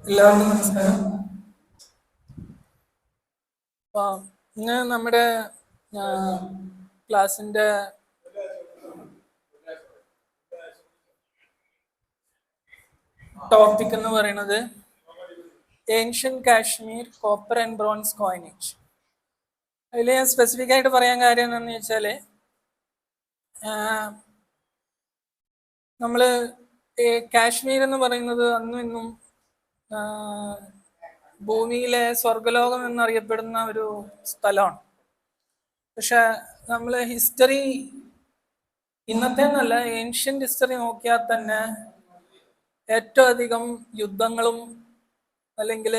എല്ലാവർക്കും നമസ്കാരം. ഇന്ന് നമ്മുടെ ക്ലാസിന്റെ ടോപ്പിക് എന്ന് പറയുന്നത് ancient Kashmir copper and bronze coinage. അതിൽ ഞാൻ സ്പെസിഫിക് ആയിട്ട് പറയാൻ കാര്യം എന്താണെന്ന് വെച്ചാല് നമ്മള് കാശ്മീർ എന്ന് പറയുന്നത് അന്നും ഇന്നും ഭൂമിയിലെ സ്വർഗലോകം എന്നറിയപ്പെടുന്ന ഒരു സ്ഥലമാണ്. പക്ഷെ നമ്മൾ ഹിസ്റ്ററി ഇന്നത്തെ നല്ല ഏൻഷ്യന്റ് ഹിസ്റ്ററി നോക്കിയാൽ തന്നെ ഏറ്റവും അധികം യുദ്ധങ്ങളും അല്ലെങ്കിൽ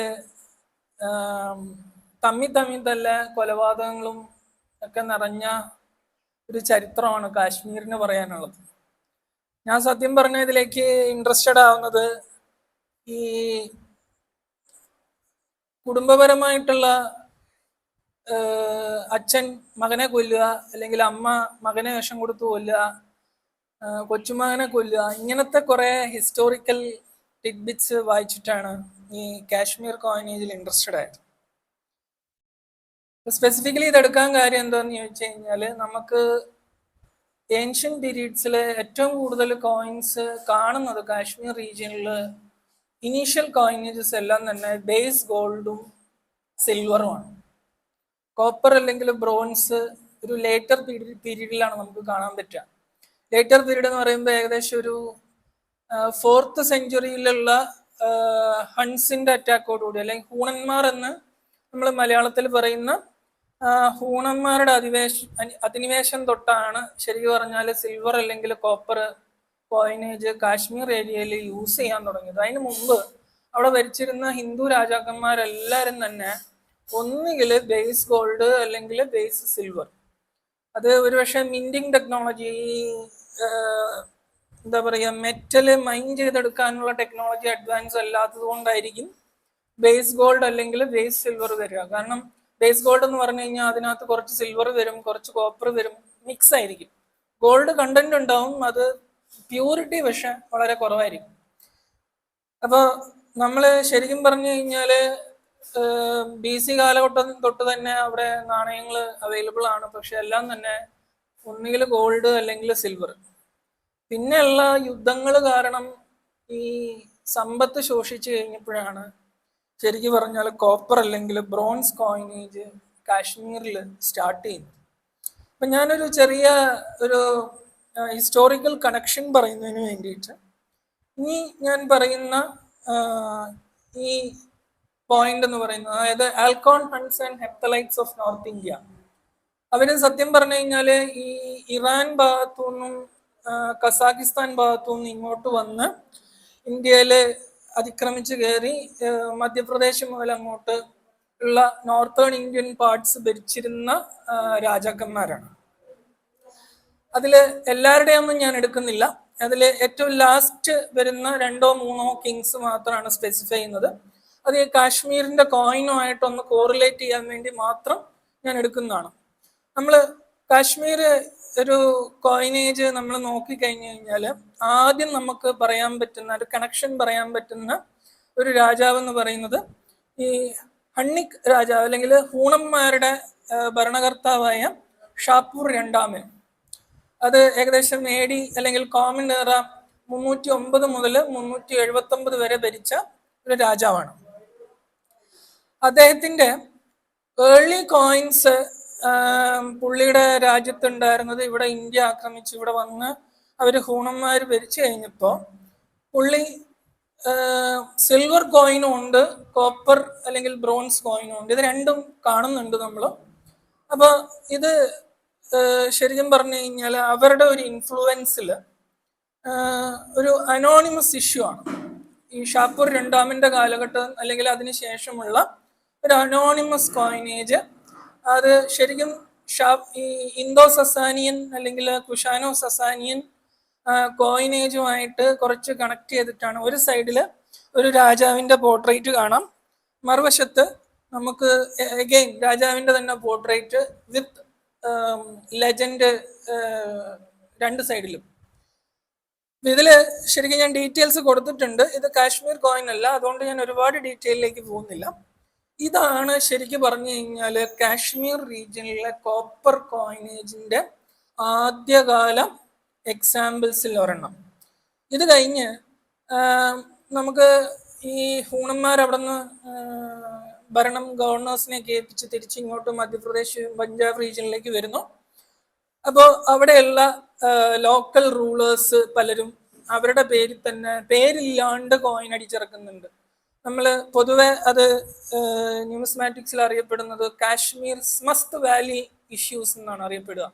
തമ്മിൽ തന്നെ കൊലപാതകങ്ങളും ഒക്കെ നിറഞ്ഞ ഒരു ചരിത്രമാണ് കാശ്മീരിന് പറയാനുള്ളത്. ഞാൻ സത്യം പറഞ്ഞ ഇതിലേക്ക് ഇൻട്രസ്റ്റഡ് ആവുന്നത് ഈ കുടുംബപരമായിട്ടുള്ള അച്ഛൻ മകനെ കൊല്ലുക, അല്ലെങ്കിൽ അമ്മ മകനെ വിഷം കൊടുത്തു കൊല്ലുക, കൊച്ചുമകനെ കൊല്ലുക, ഇങ്ങനത്തെ കുറെ ഹിസ്റ്റോറിക്കൽ ടിഡ്ബിറ്റ്സ് വായിച്ചിട്ടാണ് ഈ കാശ്മീർ കോയിനേജിൽ ഇൻട്രസ്റ്റഡ് ആയത്. സ്പെസിഫിക്കലി ഇതെടുക്കാൻ കാര്യം എന്താണെന്ന് ചോദിച്ചു കഴിഞ്ഞാൽ, നമുക്ക് ഏൻഷ്യൻ പീരീഡ്സിൽ ഏറ്റവും കൂടുതൽ കോയിൻസ് കാണുന്നത് കാശ്മീർ റീജിയനിൽ ഇനീഷ്യൽ കോയിനേജസ് എല്ലാം തന്നെ ബേസ് ഗോൾഡും സിൽവറുമാണ്. കോപ്പർ അല്ലെങ്കിൽ ബ്രോൺസ് ഒരു ലേറ്റർ പീരീഡിലാണ് നമുക്ക് കാണാൻ പറ്റുക. ലേറ്റർ പീരീഡ് എന്ന് പറയുമ്പോൾ ഏകദേശം ഒരു 4th സെഞ്ച്വറിയിലുള്ള ഹൺസിന്റെ അറ്റാക്കോടുകൂടി, അല്ലെങ്കിൽ ഹൂണന്മാർ എന്ന് നമ്മൾ മലയാളത്തിൽ പറയുന്ന ഹൂണന്മാരുടെ അധിനിവേശം തൊട്ടാണ് ശരിക്കും പറഞ്ഞാൽ സിൽവർ അല്ലെങ്കിൽ കോപ്പർ കോയിനേജ് കാശ്മീർ ഏരിയയിൽ യൂസ് ചെയ്യാൻ തുടങ്ങിയത്. അതിന് മുമ്പ് അവിടെ ഭരിച്ചിരുന്ന ഹിന്ദു രാജാക്കന്മാരെല്ലാവരും തന്നെ ഒന്നുകിൽ ബേസ് ഗോൾഡ് അല്ലെങ്കിൽ ബേസ് സിൽവർ, അത് ഒരുപക്ഷെ മിൻറ്റിങ് ടെക്നോളജി, എന്താ പറയുക, മെറ്റല് മൈൻ ചെയ്തെടുക്കാനുള്ള ടെക്നോളജി അഡ്വാൻസ് അല്ലാത്തത് കൊണ്ടായിരിക്കും ബേസ് ഗോൾഡ് അല്ലെങ്കിൽ ബേസ് സിൽവർ വരിക. കാരണം ബേസ് ഗോൾഡ് എന്ന് പറഞ്ഞു കഴിഞ്ഞാൽ അതിനകത്ത് കുറച്ച് സിൽവർ വരും, കുറച്ച് കോപ്പർ വരും, മിക്സ് ആയിരിക്കും. ഗോൾഡ് കണ്ടന്റ് ഉണ്ടാവും, അത് പ്യൂരിറ്റി പക്ഷെ വളരെ കുറവായിരിക്കും. അപ്പോൾ നമ്മൾ ശരിക്കും പറഞ്ഞു കഴിഞ്ഞാല് BC കാലഘട്ടം തൊട്ട് തന്നെ അവിടെ നാണയങ്ങൾ അവൈലബിൾ ആണ്. പക്ഷെ എല്ലാം തന്നെ ഒന്നുകിൽ ഗോൾഡ് അല്ലെങ്കിൽ സിൽവർ. പിന്നെയുള്ള യുദ്ധങ്ങൾ കാരണം ഈ സമ്പത്ത് ശോഷിച്ചു കഴിഞ്ഞപ്പോഴാണ് ശരിക്കും പറഞ്ഞാൽ കോപ്പർ അല്ലെങ്കിൽ ബ്രോൺസ് കോയിനേജ് കാശ്മീരിൽ സ്റ്റാർട്ട് ചെയ്യുന്നത്. അപ്പം ഞാനൊരു ചെറിയ ഒരു ഹിസ്റ്റോറിക്കൽ കണക്ഷൻ പറയുന്നതിന് വേണ്ടിയിട്ട് ഇനി ഞാൻ പറയുന്ന ഈ പോയിന്റ് എന്ന് പറയുന്നത്, അതായത് Alchon, Huns and Hephthalites of north India, അവര് സത്യം പറഞ്ഞു കഴിഞ്ഞാല് ഈ ഇറാൻ ഭാഗത്തു നിന്നും കസാഖിസ്ഥാൻ ഭാഗത്തു നിന്നും ഇങ്ങോട്ട് വന്ന് ഇന്ത്യയില് അതിക്രമിച്ച് കയറി മധ്യപ്രദേശ് മുതൽ അങ്ങോട്ട് ഉള്ള നോർത്തേൺ ഇന്ത്യൻ പാർട്സ് ഭരിച്ചിരുന്ന രാജാക്കന്മാരാണ്. അതിൽ എല്ലാവരുടെയൊന്നും ഞാൻ എടുക്കുന്നില്ല. അതിൽ ഏറ്റവും ലാസ്റ്റ് വരുന്ന 2 or 3 കിങ്സ് മാത്രമാണ് സ്പെസിഫൈ ചെയ്യുന്നത്. അത് ഈ കാശ്മീരിന്റെ കോയിനുമായിട്ടൊന്ന് കോറിലേറ്റ് ചെയ്യാൻ വേണ്ടി മാത്രം ഞാൻ എടുക്കുന്നതാണ്. നമ്മൾ കാശ്മീർ ഒരു കോയിനേജ് നമ്മൾ നോക്കിക്കഴിഞ്ഞു കഴിഞ്ഞാൽ ആദ്യം നമുക്ക് പറയാൻ പറ്റുന്ന ഒരു കണക്ഷൻ പറയാൻ പറ്റുന്ന ഒരു രാജാവ് എന്ന് പറയുന്നത് ഈ ഹണ്ണിക് രാജാവ് അല്ലെങ്കിൽ ഹൂണന്മാരുടെ ഭരണകർത്താവായ ഷാപ്പൂർ രണ്ടാമൻ. അത് ഏകദേശം AD അല്ലെങ്കിൽ കോമൺ എറ 309 മുതൽ 379 വരെ ഭരിച്ച ഒരു രാജാവാണ്. അദ്ദേഹത്തിന്റെ ഏർലി കോയിൻസ് പുള്ളിയുടെ രാജ്യത്തുണ്ടായിരുന്നത് ഇവിടെ ഇന്ത്യ ആക്രമിച്ച് ഇവിടെ വന്ന് അവർ ഹൂണന്മാർ ഭരിച്ചു കഴിഞ്ഞപ്പോൾ പുള്ളി സിൽവർ കോയിനും ഉണ്ട്, കോപ്പർ അല്ലെങ്കിൽ ബ്രോൺസ് കോയിനും ഉണ്ട്. ഇത് രണ്ടും കാണുന്നുണ്ട് നമ്മൾ. അപ്പോൾ ഇത് ശരിക്കും പറഞ്ഞു കഴിഞ്ഞാൽ അവരുടെ ഒരു ഇൻഫ്ലുവൻസിൽ ഒരു അനോണിമസ് ഇഷ്യൂ ആണ്. ഈ ഷാപ്പൂർ രണ്ടാമന്റെ കാലഘട്ടം അല്ലെങ്കിൽ അതിന് ശേഷമുള്ള ഒരു അനോണിമസ് കോയിനേജ്, അത് ശരിക്കും ഈ ഇന്തോ സസാനിയൻ അല്ലെങ്കിൽ കുഷാനോ സസാനിയൻ കോയിനേജുമായിട്ട് കുറച്ച് കണക്ട് ചെയ്തിട്ടാണ്. ഒരു സൈഡില് ഒരു രാജാവിന്റെ പോർട്രേറ്റ് കാണാം, മറുവശത്ത് നമുക്ക് അഗെയിൻ രാജാവിന്റെ തന്നെ പോർട്രേറ്റ് വിത്ത് ലെജൻഡ് 2 സൈഡിലും. ഇതില് ശരിക്കും ഞാൻ ഡീറ്റെയിൽസ് കൊടുത്തിട്ടുണ്ട്. ഇത് കാശ്മീർ കോയിൻ അല്ല, അതുകൊണ്ട് ഞാൻ ഒരുപാട് ഡീറ്റെയിലേക്ക് പോകുന്നില്ല. ഇതാണ് ശരിക്കും പറഞ്ഞു കഴിഞ്ഞാൽ കാശ്മീർ റീജിയനിലെ കോപ്പർ കോയിനേജിന്റെ ആദ്യകാല എക്സാമ്പിൾസിൽ ഒരെണ്ണം. ഇത് കഴിഞ്ഞ് നമുക്ക് ഈ ഹൂണന്മാർ അവിടെ നിന്ന് ഭരണം ഗവർണേഴ്സിനെയൊക്കെ ഏൽപ്പിച്ച് തിരിച്ച് ഇങ്ങോട്ട് മധ്യപ്രദേശ് പഞ്ചാബ് റീജിയനിലേക്ക് വരുന്നു. അപ്പോൾ അവിടെയുള്ള ലോക്കൽ റൂളേഴ്സ് പലരും അവരുടെ പേരിൽ തന്നെ പേരില്ലാണ്ട് കോയിൻ അടിച്ചിറക്കുന്നുണ്ട്. നമ്മൾ പൊതുവെ അത് ന്യൂമിസ്മാറ്റിക്സിൽ അറിയപ്പെടുന്നത് കാശ്മീർ സ്മസ്ത് വാലി ഇഷ്യൂസ് എന്നാണ് അറിയപ്പെടുക.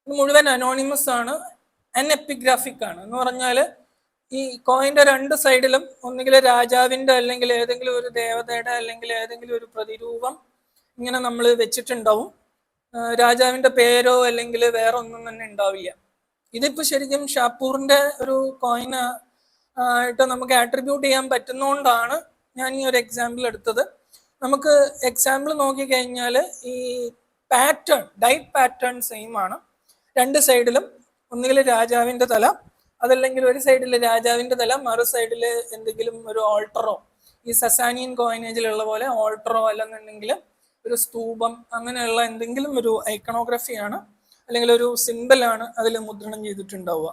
ഇത് മുഴുവൻ അനോണിമസ് ആണ്, അൺഎപ്പിഗ്രാഫിക് ആണ്. എന്ന് പറഞ്ഞാൽ ഈ കോയിന്റെ രണ്ട് സൈഡിലും ഒന്നുകിൽ രാജാവിന്റെ അല്ലെങ്കിൽ ഏതെങ്കിലും ഒരു ദേവതയുടെ അല്ലെങ്കിൽ ഏതെങ്കിലും ഒരു പ്രതിരൂപം ഇങ്ങനെ നമ്മൾ വെച്ചിട്ടുണ്ടാവും. രാജാവിന്റെ പേരോ അല്ലെങ്കിൽ വേറെ ഒന്നും തന്നെ ഉണ്ടാവില്ല. ഇതിപ്പോ ശരിക്കും ഷാപ്പൂറിന്റെ ഒരു കോയിൻ ആയിട്ട് നമുക്ക് ആട്രിബ്യൂട്ട് ചെയ്യാൻ പറ്റുന്നതുകൊണ്ടാണ് ഞാൻ ഈ ഒരു എക്സാമ്പിൾ എടുത്തത്. നമുക്ക് എക്സാമ്പിൾ നോക്കിക്കഴിഞ്ഞാൽ ഈ പാറ്റേൺ, ഡൈറ്റ് പാറ്റേൺ സെയിം ആണ്. രണ്ട് സൈഡിലും ഒന്നുകിൽ രാജാവിന്റെ തല, അതല്ലെങ്കിൽ ഒരു സൈഡിൽ രാജാവിന്റെ തല, മറു സൈഡിൽ എന്തെങ്കിലും ഒരു ഓൾട്ടറോ, ഈ സസാനിയൻ കോയിനേജിലുള്ള പോലെ ഓൾട്ടറോ അല്ലെന്നുണ്ടെങ്കിൽ ഒരു സ്തൂപം, അങ്ങനെയുള്ള എന്തെങ്കിലും ഒരു ഐക്കണോഗ്രഫിയാണ് അല്ലെങ്കിൽ ഒരു സിമ്പിളാണ് അതിൽ മുദ്രണം ചെയ്തിട്ടുണ്ടാവുക.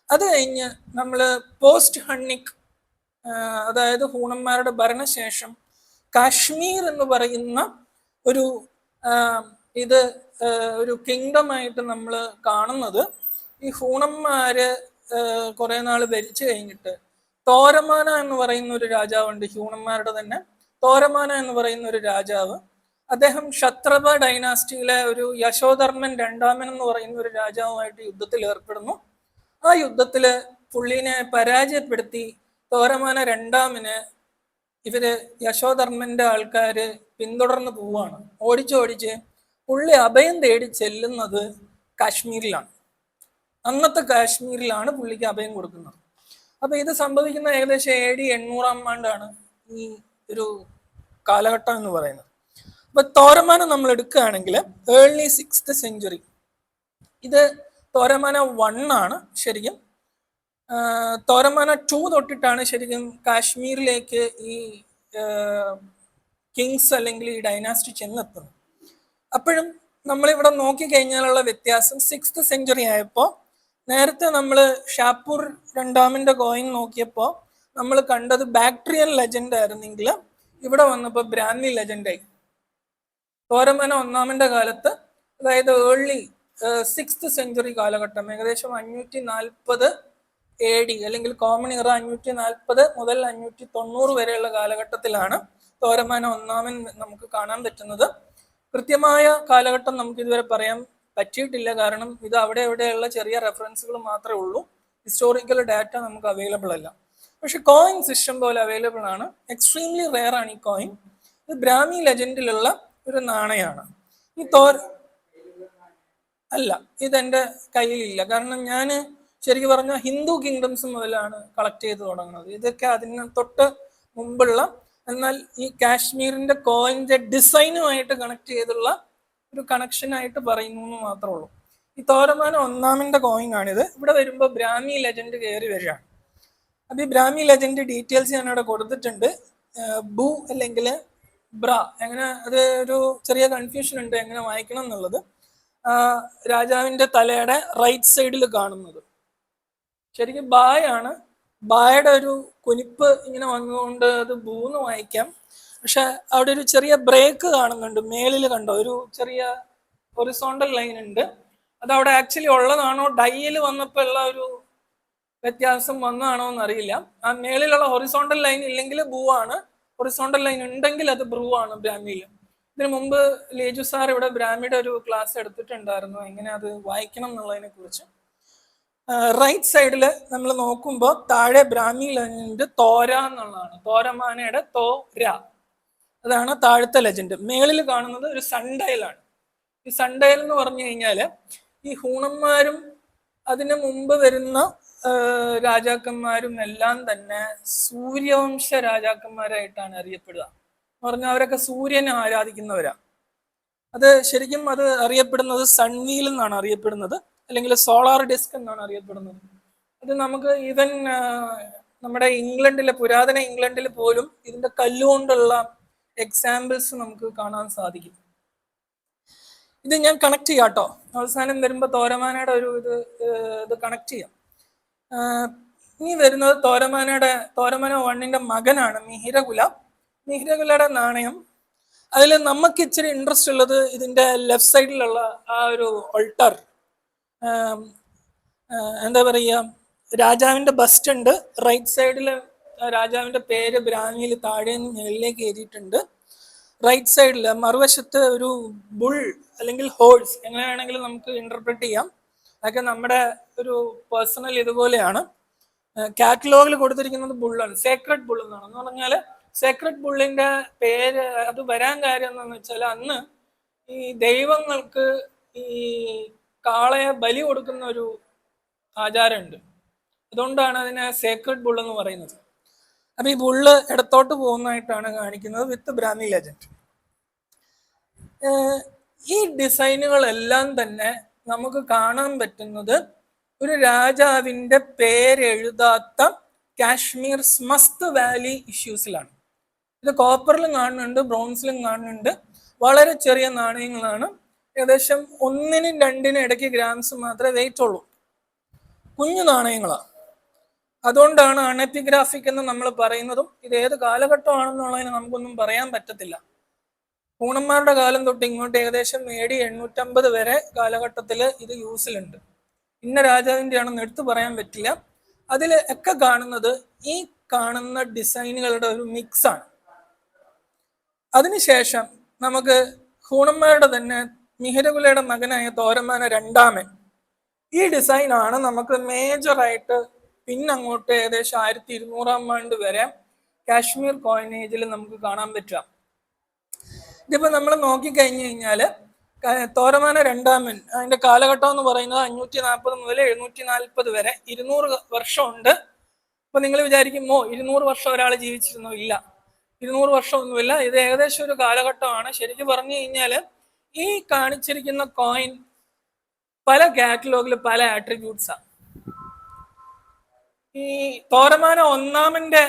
അത് കഴിഞ്ഞ് നമ്മൾ പോസ്റ്റ് ഹണ്ണിക്, അതായത് ഹൂണന്മാരുടെ ഭരണശേഷം കാശ്മീർ എന്ന് പറയുന്ന ഒരു ഇത് ഒരു കിങ്ഡം ആയിട്ട് നമ്മൾ കാണുന്നത് ഈ ഹൂണന്മാര് കുറെ നാൾ ഭരിച്ചു കഴിഞ്ഞിട്ട് തോരമാന എന്ന് പറയുന്ന ഒരു രാജാവുണ്ട്, ഹ്യൂണന്മാരുടെ തന്നെ. തോരമാന എന്ന് പറയുന്ന ഒരു രാജാവ്, അദ്ദേഹം ക്ഷത്രപ ഡൈനാസ്റ്റിയിലെ ഒരു യശോധർമ്മൻ രണ്ടാമൻ എന്ന് പറയുന്ന ഒരു രാജാവുമായിട്ട് യുദ്ധത്തിൽ ഏർപ്പെടുന്നു. ആ യുദ്ധത്തില് പുള്ളിനെ പരാജയപ്പെടുത്തി തോരമാന രണ്ടാമന് ഇവര് യശോധർമ്മന്റെ ആൾക്കാര് പിന്തുടർന്ന് പോവാണ്. ഓടിച്ചോടിച്ച് പുള്ളി അഭയം തേടി ചെല്ലുന്നത് കാശ്മീരിലാണ്. അന്നത്തെ കാശ്മീരിലാണ് പുള്ളിക്ക് അഭയം കൊടുക്കുന്നത്. അപ്പൊ ഇത് സംഭവിക്കുന്ന ഏകദേശം AD 800 ഈ ഒരു കാലഘട്ടം എന്ന് പറയുന്നത്. അപ്പൊ തോരമാന നമ്മൾ എടുക്കുകയാണെങ്കിൽ ഏർലി 6th സെഞ്ചുറി, ഇത് തോരമാന 1 ആണ് ശരിക്കും. തോരമാന 2 തൊട്ടിട്ടാണ് ശരിക്കും കാശ്മീരിലേക്ക് ഈ കിങ്സ് അല്ലെങ്കിൽ ഈ ഡൈനാസ്റ്റി ചെന്നെത്തുന്നത്. അപ്പോഴും നമ്മളിവിടെ നോക്കിക്കഴിഞ്ഞാലുള്ള വ്യത്യാസം 6th സെഞ്ചുറി ആയപ്പോൾ, നേരത്തെ നമ്മൾ ഷാപ്പൂർ രണ്ടാമന്റെ കോയിൻ നോക്കിയപ്പോൾ നമ്മൾ കണ്ടത് ബാക്ട്രിയൻ ലെജൻഡ് ആയിരുന്നെങ്കിൽ ഇവിടെ വന്നപ്പോൾ ബ്രാഹ്മി ലെജൻഡായി. തോരമാന 1 കാലത്ത്, അതായത് ഏർലി 6th സെഞ്ചുറി കാലഘട്ടം, ഏകദേശം 540 AD അല്ലെങ്കിൽ കോമൺ ഇറ 540 മുതൽ 590 വരെയുള്ള കാലഘട്ടത്തിലാണ് തോരമാന 1 നമുക്ക് കാണാൻ പറ്റുന്നത്. കൃത്യമായ കാലഘട്ടം നമുക്ക് ഇതുവരെ പറയാൻ പറ്റിയിട്ടില്ല, കാരണം ഇത് അവിടെ എവിടെയുള്ള ചെറിയ റെഫറൻസുകൾ മാത്രമേ ഉള്ളൂ. ഹിസ്റ്റോറിക്കൽ ഡാറ്റ നമുക്ക് അവൈലബിൾ അല്ല. പക്ഷെ കോയിൻ സിസ്റ്റം പോലെ അവൈലബിൾ ആണ്. എക്സ്ട്രീംലി റെയർ ആണ് ഈ കോയിൻ. ഇത് ബ്രാഹ്മി ലെജൻഡിലുള്ള ഒരു നാണയമാണ്. ഈ അല്ല, ഇതെന്റെ കയ്യിലില്ല. കാരണം ഞാൻ ശരിക്കും പറഞ്ഞാൽ ഹിന്ദു കിങ്ഡംസ് മുതലാണ് കളക്ട് ചെയ്ത് തുടങ്ങുന്നത്. ഇതൊക്കെ അതിന് തൊട്ട് മുമ്പുള്ള, എന്നാൽ ഈ കാശ്മീരിന്റെ കോയിന്റെ ഡിസൈനുമായിട്ട് കണക്ട് ചെയ്തുള്ള ഒരു കണക്ഷൻ ആയിട്ട് പറയുന്നു എന്ന് മാത്രമേ ഉള്ളൂ. ഈ തോരമാന 1 കോയിൻ ആണിത്. ഇവിടെ വരുമ്പോൾ ബ്രാഹ്മി ലെജൻഡ് കയറി വരികയാണ്. അപ്പൊ ഈ ബ്രാഹ്മി ലെജൻഡ് ഡീറ്റെയിൽസ് ഞാൻ ഇവിടെ കൊടുത്തിട്ടുണ്ട്. ബു അല്ലെങ്കിൽ ബ്ര, എങ്ങനെ, അത് ഒരു ചെറിയ കൺഫ്യൂഷൻ ഉണ്ട് എങ്ങനെ വായിക്കണം എന്നുള്ളത്. രാജാവിന്റെ തലയുടെ റൈറ്റ് സൈഡിൽ കാണുന്നത് ശരിക്കും ബായാണ്. ബായുടെ ഒരു കുനിപ്പ് ഇങ്ങനെ വന്നുകൊണ്ട് അത് ബൂന്ന് വായിക്കാം. പക്ഷെ അവിടെ ഒരു ചെറിയ ബ്രേക്ക് കാണുന്നുണ്ട് മേളിൽ, കണ്ടോ? ഒരു ചെറിയ ഹൊറിസോണ്ടൽ ലൈൻ ഉണ്ട്. അത് അവിടെ ആക്ച്വലി ഉള്ളതാണോ ഡൈയിൽ വന്നപ്പോൾ ഉള്ള ഒരു വ്യത്യാസം വന്നതാണോ എന്നറിയില്ല. ആ മേളിലുള്ള ഹൊറിസോണ്ടൽ ലൈൻ ഇല്ലെങ്കിൽ ബൂ ആണ്, ഹൊറിസോണ്ടൽ ലൈൻ ഉണ്ടെങ്കിൽ അത് ബ്രൂ ആണ് ബ്രാഹ്മിയിൽ. ഇതിനു മുമ്പ് ലേജു സാർ ഇവിടെ ബ്രാഹ്മിയുടെ ഒരു ക്ലാസ് എടുത്തിട്ടുണ്ടായിരുന്നു, എങ്ങനെ അത് വായിക്കണം എന്നുള്ളതിനെ കുറിച്ച്. റൈറ്റ് സൈഡിൽ നമ്മൾ നോക്കുമ്പോൾ താഴെ ബ്രാഹ്മി ലെജൻഡ് തോര എന്നുള്ളതാണ്. തോരമാനയുടെ തോര, അതാണ് താഴത്തെ ലെജൻഡ്. മേളിൽ കാണുന്നത് ഒരു സൺഡയലാണ്. ഈ സൺഡയൽ എന്ന് പറഞ്ഞു കഴിഞ്ഞാല് ഈ ഹൂണന്മാരും അതിനു മുമ്പ് വരുന്ന രാജാക്കന്മാരും എല്ലാം തന്നെ സൂര്യവംശ രാജാക്കന്മാരായിട്ടാണ് അറിയപ്പെടുക. എന്ന് പറഞ്ഞാൽ അവരൊക്കെ സൂര്യനെ ആരാധിക്കുന്നവരാ. അത് ശരിക്കും അത് അറിയപ്പെടുന്നത് സൺവീൽ എന്നാണ് അറിയപ്പെടുന്നത്, അല്ലെങ്കിൽ സോളാർ ഡിസ്ക് എന്നാണ് അറിയപ്പെടുന്നത്. ഇത് നമുക്ക് ഈവൻ നമ്മുടെ ഇംഗ്ലണ്ടിലെ പുരാതന ഇംഗ്ലണ്ടിൽ പോലും ഇതിന്റെ കല്ലുകൊണ്ടുള്ള എക്സാമ്പിൾസ് നമുക്ക് കാണാൻ സാധിക്കും. ഇത് ഞാൻ കണക്ട് ചെയ്യാം കേട്ടോ, അവസാനം വരുമ്പോൾ തോരമാനയുടെ ഒരു ഇത് കണക്ട് ചെയ്യാം. ഇനി വരുന്നത് തോരമാന 1ന്റെ മകനാണ് മിഹിരകുല. മിഹിരകുലയുടെ നാണയം, അതിൽ നമുക്ക് ഇച്ചിരി ഇൻട്രസ്റ്റ് ഉള്ളത് ഇതിന്റെ ലെഫ്റ്റ് സൈഡിലുള്ള ആ ഒരു ഓൾട്ടർ, എന്താ പറയുക, രാജാവിന്റെ ബസ്റ്റ് ഉണ്ട്. റൈറ്റ് സൈഡിൽ രാജാവിന്റെ പേര് ബ്രാഹ്മിയിൽ താഴെ നിന്ന് മുകളിലേക്ക് എഴുതിയിട്ടുണ്ട്. റൈറ്റ് സൈഡിൽ മറുവശത്ത് ഒരു ബുൾ അല്ലെങ്കിൽ ഹോഴ്സ്, എങ്ങനെയാണെങ്കിലും നമുക്ക് ഇന്റർപ്രറ്റ് ചെയ്യാം. അതൊക്കെ നമ്മുടെ ഒരു പേഴ്സണൽ ഇതുപോലെയാണ്. കാറ്റലോഗിൽ കൊടുത്തിരിക്കുന്നത് ബുള്ളാണ്, സേക്രഡ് ബുൾ എന്നാണ്. എന്ന് പറഞ്ഞാൽ സേക്രഡ് ബുള്ളിന്റെ പേര് അത് വരാൻ കാര്യം എന്താണെന്ന് വെച്ചാൽ, അന്ന് ഈ ദൈവങ്ങൾക്ക് ഈ കാളയെ ബലി കൊടുക്കുന്ന ഒരു ആചാരമുണ്ട്. അതുകൊണ്ടാണ് അതിനെ സേക്രഡ് ബുൾ എന്ന് പറയുന്നത്. അപ്പൊ ഈ ബുള്ള് ഇടത്തോട്ട് പോകുന്നതായിട്ടാണ് കാണിക്കുന്നത് വിത്ത് ബ്രാഹ്മി ലെജൻഡ്. ഈ ഡിസൈനുകളെല്ലാം തന്നെ നമുക്ക് കാണാൻ പറ്റുന്നത് ഒരു രാജാവിന്റെ പേരെഴുതാത്ത കാശ്മീർ സ്മസ്ത് വാലി ഇഷ്യൂസിലാണ്. ഇത് കോപ്പറിലും കാണുന്നുണ്ട്, ബ്രോൺസിലും കാണുന്നുണ്ട്. വളരെ ചെറിയ നാണയങ്ങളാണ്, ഏകദേശം 1-നും 2-നും ഇടയ്ക്ക് ഗ്രാംസ് മാത്രമേ വെയിറ്റ് ഉള്ളൂ. കുഞ്ഞു നാണയങ്ങളാണ്. അതുകൊണ്ടാണ് അണെപ്പിഗ്രാഫിക് എന്ന് നമ്മൾ പറയുന്നതും. ഇത് ഏത് കാലഘട്ടമാണെന്നുള്ളതിന് നമുക്കൊന്നും പറയാൻ പറ്റത്തില്ല. ഹൂണന്മാരുടെ കാലം തൊട്ട് ഇങ്ങോട്ട് ഏകദേശം AD 850 വരെ കാലഘട്ടത്തിൽ ഇത് യൂസിലുണ്ട്. ഇന്ന രാജാവിൻ്റെ ആണെന്ന് എടുത്തു പറയാൻ പറ്റില്ല. അതിൽ ഒക്കെ കാണുന്നത് ഈ കാണുന്ന ഡിസൈനുകളുടെ ഒരു മിക്സാണ്. അതിനുശേഷം നമുക്ക് ഹൂണന്മാരുടെ തന്നെ മിഹിരകുലയുടെ മകനായ തോരമാന 2 ഈ ഡിസൈനാണ് നമുക്ക് മേജറായിട്ട് പിന്നങ്ങോട്ട് ഏകദേശം 1200-ാം ആണ്ട് വരെ കാശ്മീർ കോയിനേജിൽ നമുക്ക് കാണാൻ പറ്റുക. ഇതിപ്പോൾ നമ്മൾ നോക്കിക്കഴിഞ്ഞു കഴിഞ്ഞാൽ തോരമാന 2 അതിന്റെ കാലഘട്ടം എന്ന് പറയുന്നത് 540 മുതൽ 740 വരെ 200 വർഷമുണ്ട്. അപ്പൊ നിങ്ങൾ വിചാരിക്കും, 200 വർഷം ഒരാൾ ജീവിച്ചിരുന്നോ? ഇല്ല, 200 വർഷമൊന്നുമില്ല. ഇത് ഏകദേശം ഒരു കാലഘട്ടമാണ്. ശരിക്കും പറഞ്ഞു കഴിഞ്ഞാൽ ഈ കാണിച്ചിരിക്കുന്ന കോയിൻ പല കാറ്റലോഗിൽ പല ആട്രിബ്യൂട്ട്സാണ്. ഈ തോരമാന 1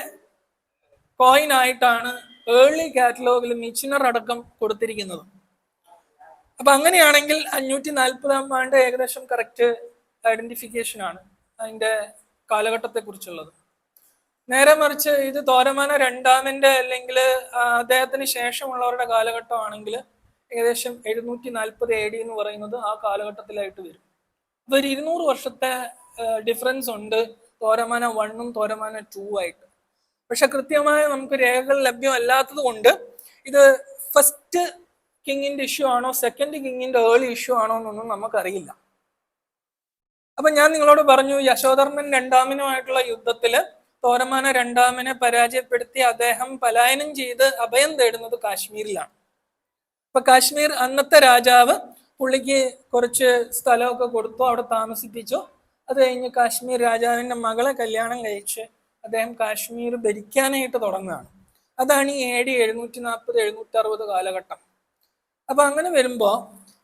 കോയിൻ ആയിട്ടാണ് ഏർലി കാറ്റലോഗിൽ മിച്ചിനർ അടക്കം കൊടുത്തിരിക്കുന്നത്. അപ്പൊ അങ്ങനെയാണെങ്കിൽ 540-ാം ആണ്ട് ഏകദേശം കറക്റ്റ് ഐഡന്റിഫിക്കേഷൻ ആണ് അതിന്റെ കാലഘട്ടത്തെ കുറിച്ചുള്ളത്. നേരെ മറിച്ച് ഇത് തോരമാന 2 അല്ലെങ്കിൽ അദ്ദേഹത്തിന് ശേഷമുള്ളവരുടെ കാലഘട്ടമാണെങ്കിൽ ഏകദേശം 740 AD എന്ന് പറയുന്നത് ആ കാലഘട്ടത്തിലായിട്ട് വരും. അപ്പൊ ഒരു 200 വർഷത്തെ ഡിഫറൻസ് ഉണ്ട് തോരമാന 1-ഉം തോരമാന 2 ആയിട്ട്. പക്ഷെ കൃത്യമായ നമുക്ക് രേഖകൾ ലഭ്യമല്ലാത്തത് കൊണ്ട് ഇത് ഫസ്റ്റ് കിങ്ങിന്റെ ഇഷ്യൂ ആണോ സെക്കൻഡ് കിങ്ങിന്റെ ഏർലി ഇഷ്യൂ ആണോ എന്നൊന്നും നമുക്കറിയില്ല. അപ്പൊ ഞാൻ നിങ്ങളോട് പറഞ്ഞു, യശോധർമ്മൻ 2-നുമായിട്ടുള്ള യുദ്ധത്തില് തോരമാന 2 പരാജയപ്പെടുത്തി അദ്ദേഹം പലായനം ചെയ്ത് അഭയം തേടുന്നത് കാശ്മീരിലാണ്. അപ്പൊ കാശ്മീർ അന്നത്തെ രാജാവ് പുള്ളിക്ക് കുറച്ച് സ്ഥലമൊക്കെ കൊടുത്തു, അവിടെ താമസിപ്പിച്ചു. അത് കഴിഞ്ഞ് കാശ്മീർ രാജാവിന്റെ മകളെ കല്യാണം കഴിച്ച് അദ്ദേഹം കാശ്മീർ ഭരിക്കാനായിട്ട് തുടങ്ങുകയാണ്. അതാണ് ഈ AD 740-760 കാലഘട്ടം. അപ്പൊ അങ്ങനെ വരുമ്പോ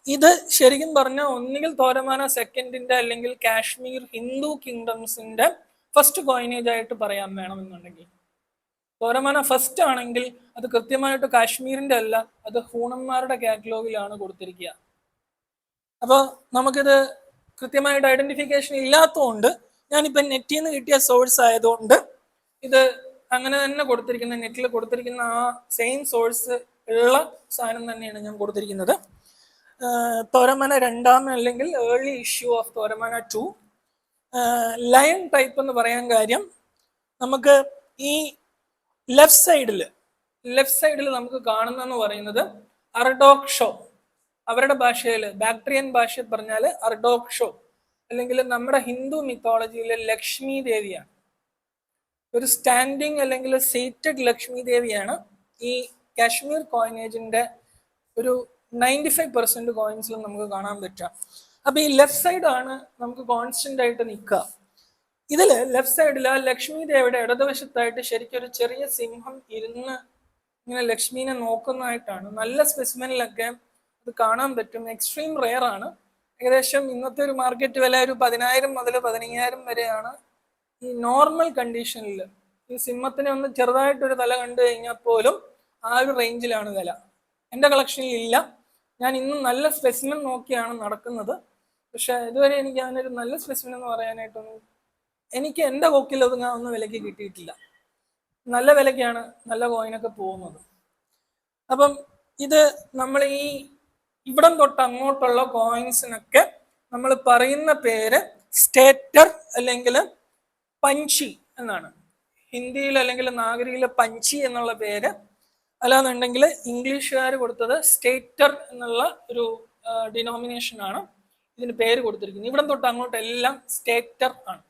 ഇത് ശരിക്കും പറഞ്ഞാൽ ഒന്നുകിൽ തോരമാന 2 അല്ലെങ്കിൽ കാശ്മീർ ഹിന്ദു കിങ്ഡംസിന്റെ ഫസ്റ്റ് കോയിനേജ് ആയിട്ട് പറയാൻ വേണമെന്നുണ്ടെങ്കിൽ. തോരമാന ഫസ്റ്റ് ആണെങ്കിൽ അത് കൃത്യമായിട്ട് കാശ്മീരിന്റെ അല്ല, അത് ഹൂണന്മാരുടെ കാറ്റലോഗിലാണ് കൊടുത്തിരിക്കുക. അപ്പൊ നമുക്കിത് കൃത്യമായിട്ട് ഐഡന്റിഫിക്കേഷൻ ഇല്ലാത്തതുകൊണ്ട് ഞാനിപ്പോൾ നെറ്റിൽ നിന്ന് കിട്ടിയ സോഴ്സ് ആയതുകൊണ്ട് ഇത് അങ്ങനെ തന്നെ കൊടുത്തിരിക്കുന്ന, നെറ്റിൽ കൊടുത്തിരിക്കുന്ന ആ സെയിം സോഴ്സ് ഉള്ള സാധനം തന്നെയാണ് ഞാൻ കൊടുത്തിരിക്കുന്നത്. തോരമാന 2 അല്ലെങ്കിൽ early issue of Toramana 2. Lion type എന്ന് പറയാൻ കാര്യം, നമുക്ക് ഈ ലെഫ്റ്റ് സൈഡിൽ നമുക്ക് കാണുന്നെന്ന് പറയുന്നത് അർഡോക്ഷോ. അവരുടെ ഭാഷയിൽ, ബാക്ട്രിയൻ ഭാഷയിൽ പറഞ്ഞാൽ അർഡോക്ഷോ, അല്ലെങ്കിൽ നമ്മുടെ ഹിന്ദു മിത്തോളജിയിലെ ലക്ഷ്മി ദേവിയാണ്. ഒരു സ്റ്റാൻഡിങ് അല്ലെങ്കിൽ സീറ്റഡ് ലക്ഷ്മി ദേവിയാണ് ഈ കാശ്മീർ കോയിനേജിന്റെ ഒരു 95% കോയിൻസിലും നമുക്ക് കാണാൻ പറ്റുക. അപ്പൊ ഈ ലെഫ്റ്റ് സൈഡാണ് നമുക്ക് കോൺസ്റ്റന്റ് ആയിട്ട് നിൽക്കുക. ഇതില് ലെഫ്റ്റ് സൈഡിൽ ആ ലക്ഷ്മി ദേവിയുടെ ഇടതുവശത്തായിട്ട് ശരിക്കും ഒരു ചെറിയ സിംഹം ഇരുന്ന് ഇങ്ങനെ ലക്ഷ്മീനെ നോക്കുന്നതായിട്ടാണ്. നല്ല സ്പെസിമെനിലൊക്കെ അത് കാണാൻ പറ്റും. എക്സ്ട്രീം റെയർ ആണ്. ഏകദേശം ഇന്നത്തെ ഒരു മാർക്കറ്റ് വില ഒരു 10,000 മുതൽ 15,000 വരെയാണ് ഈ നോർമൽ കണ്ടീഷനിൽ ഈ സിംഹത്തിന് ഒന്ന് ചെറുതായിട്ടൊരു തല കണ്ടു കഴിഞ്ഞാൽ പോലും ആ ഒരു റേഞ്ചിലാണ് വില. എൻ്റെ കളക്ഷനിൽ ഇല്ല. ഞാൻ ഇന്നും നല്ല സ്പെസിമെൻ നോക്കിയാണ് നടക്കുന്നത്. പക്ഷെ ഇതുവരെ എനിക്ക് അതിനൊരു നല്ല സ്പെസിമെൻ എന്ന് പറയാനായിട്ടൊന്നും എനിക്ക് എൻ്റെ കൊക്കിൽ ഒതുങ്ങാവുന്ന വിലയ്ക്ക് കിട്ടിയിട്ടില്ല. നല്ല വിലയ്ക്കാണ് നല്ല കോയിനൊക്കെ പോകുന്നത്. അപ്പം ഇത് നമ്മൾ ഈ ഇവിടം തൊട്ട് അങ്ങോട്ടുള്ള കോയിൻസിനൊക്കെ നമ്മൾ പറയുന്ന പേര് സ്റ്റേറ്റർ അല്ലെങ്കിൽ പഞ്ചി എന്നാണ്. ഹിന്ദിയിൽ അല്ലെങ്കിൽ നാഗരിയിൽ പഞ്ചി എന്നുള്ള പേര്, അല്ലാന്നുണ്ടെങ്കിൽ ഇംഗ്ലീഷുകാർ കൊടുത്തത് സ്റ്റേറ്റർ എന്നുള്ള ഒരു ഡിനോമിനേഷനാണ് ഇതിന് പേര് കൊടുത്തിരിക്കുന്നത്. ഇവിടം തൊട്ട് അങ്ങോട്ടെല്ലാം സ്റ്റേറ്റർ ആണ്.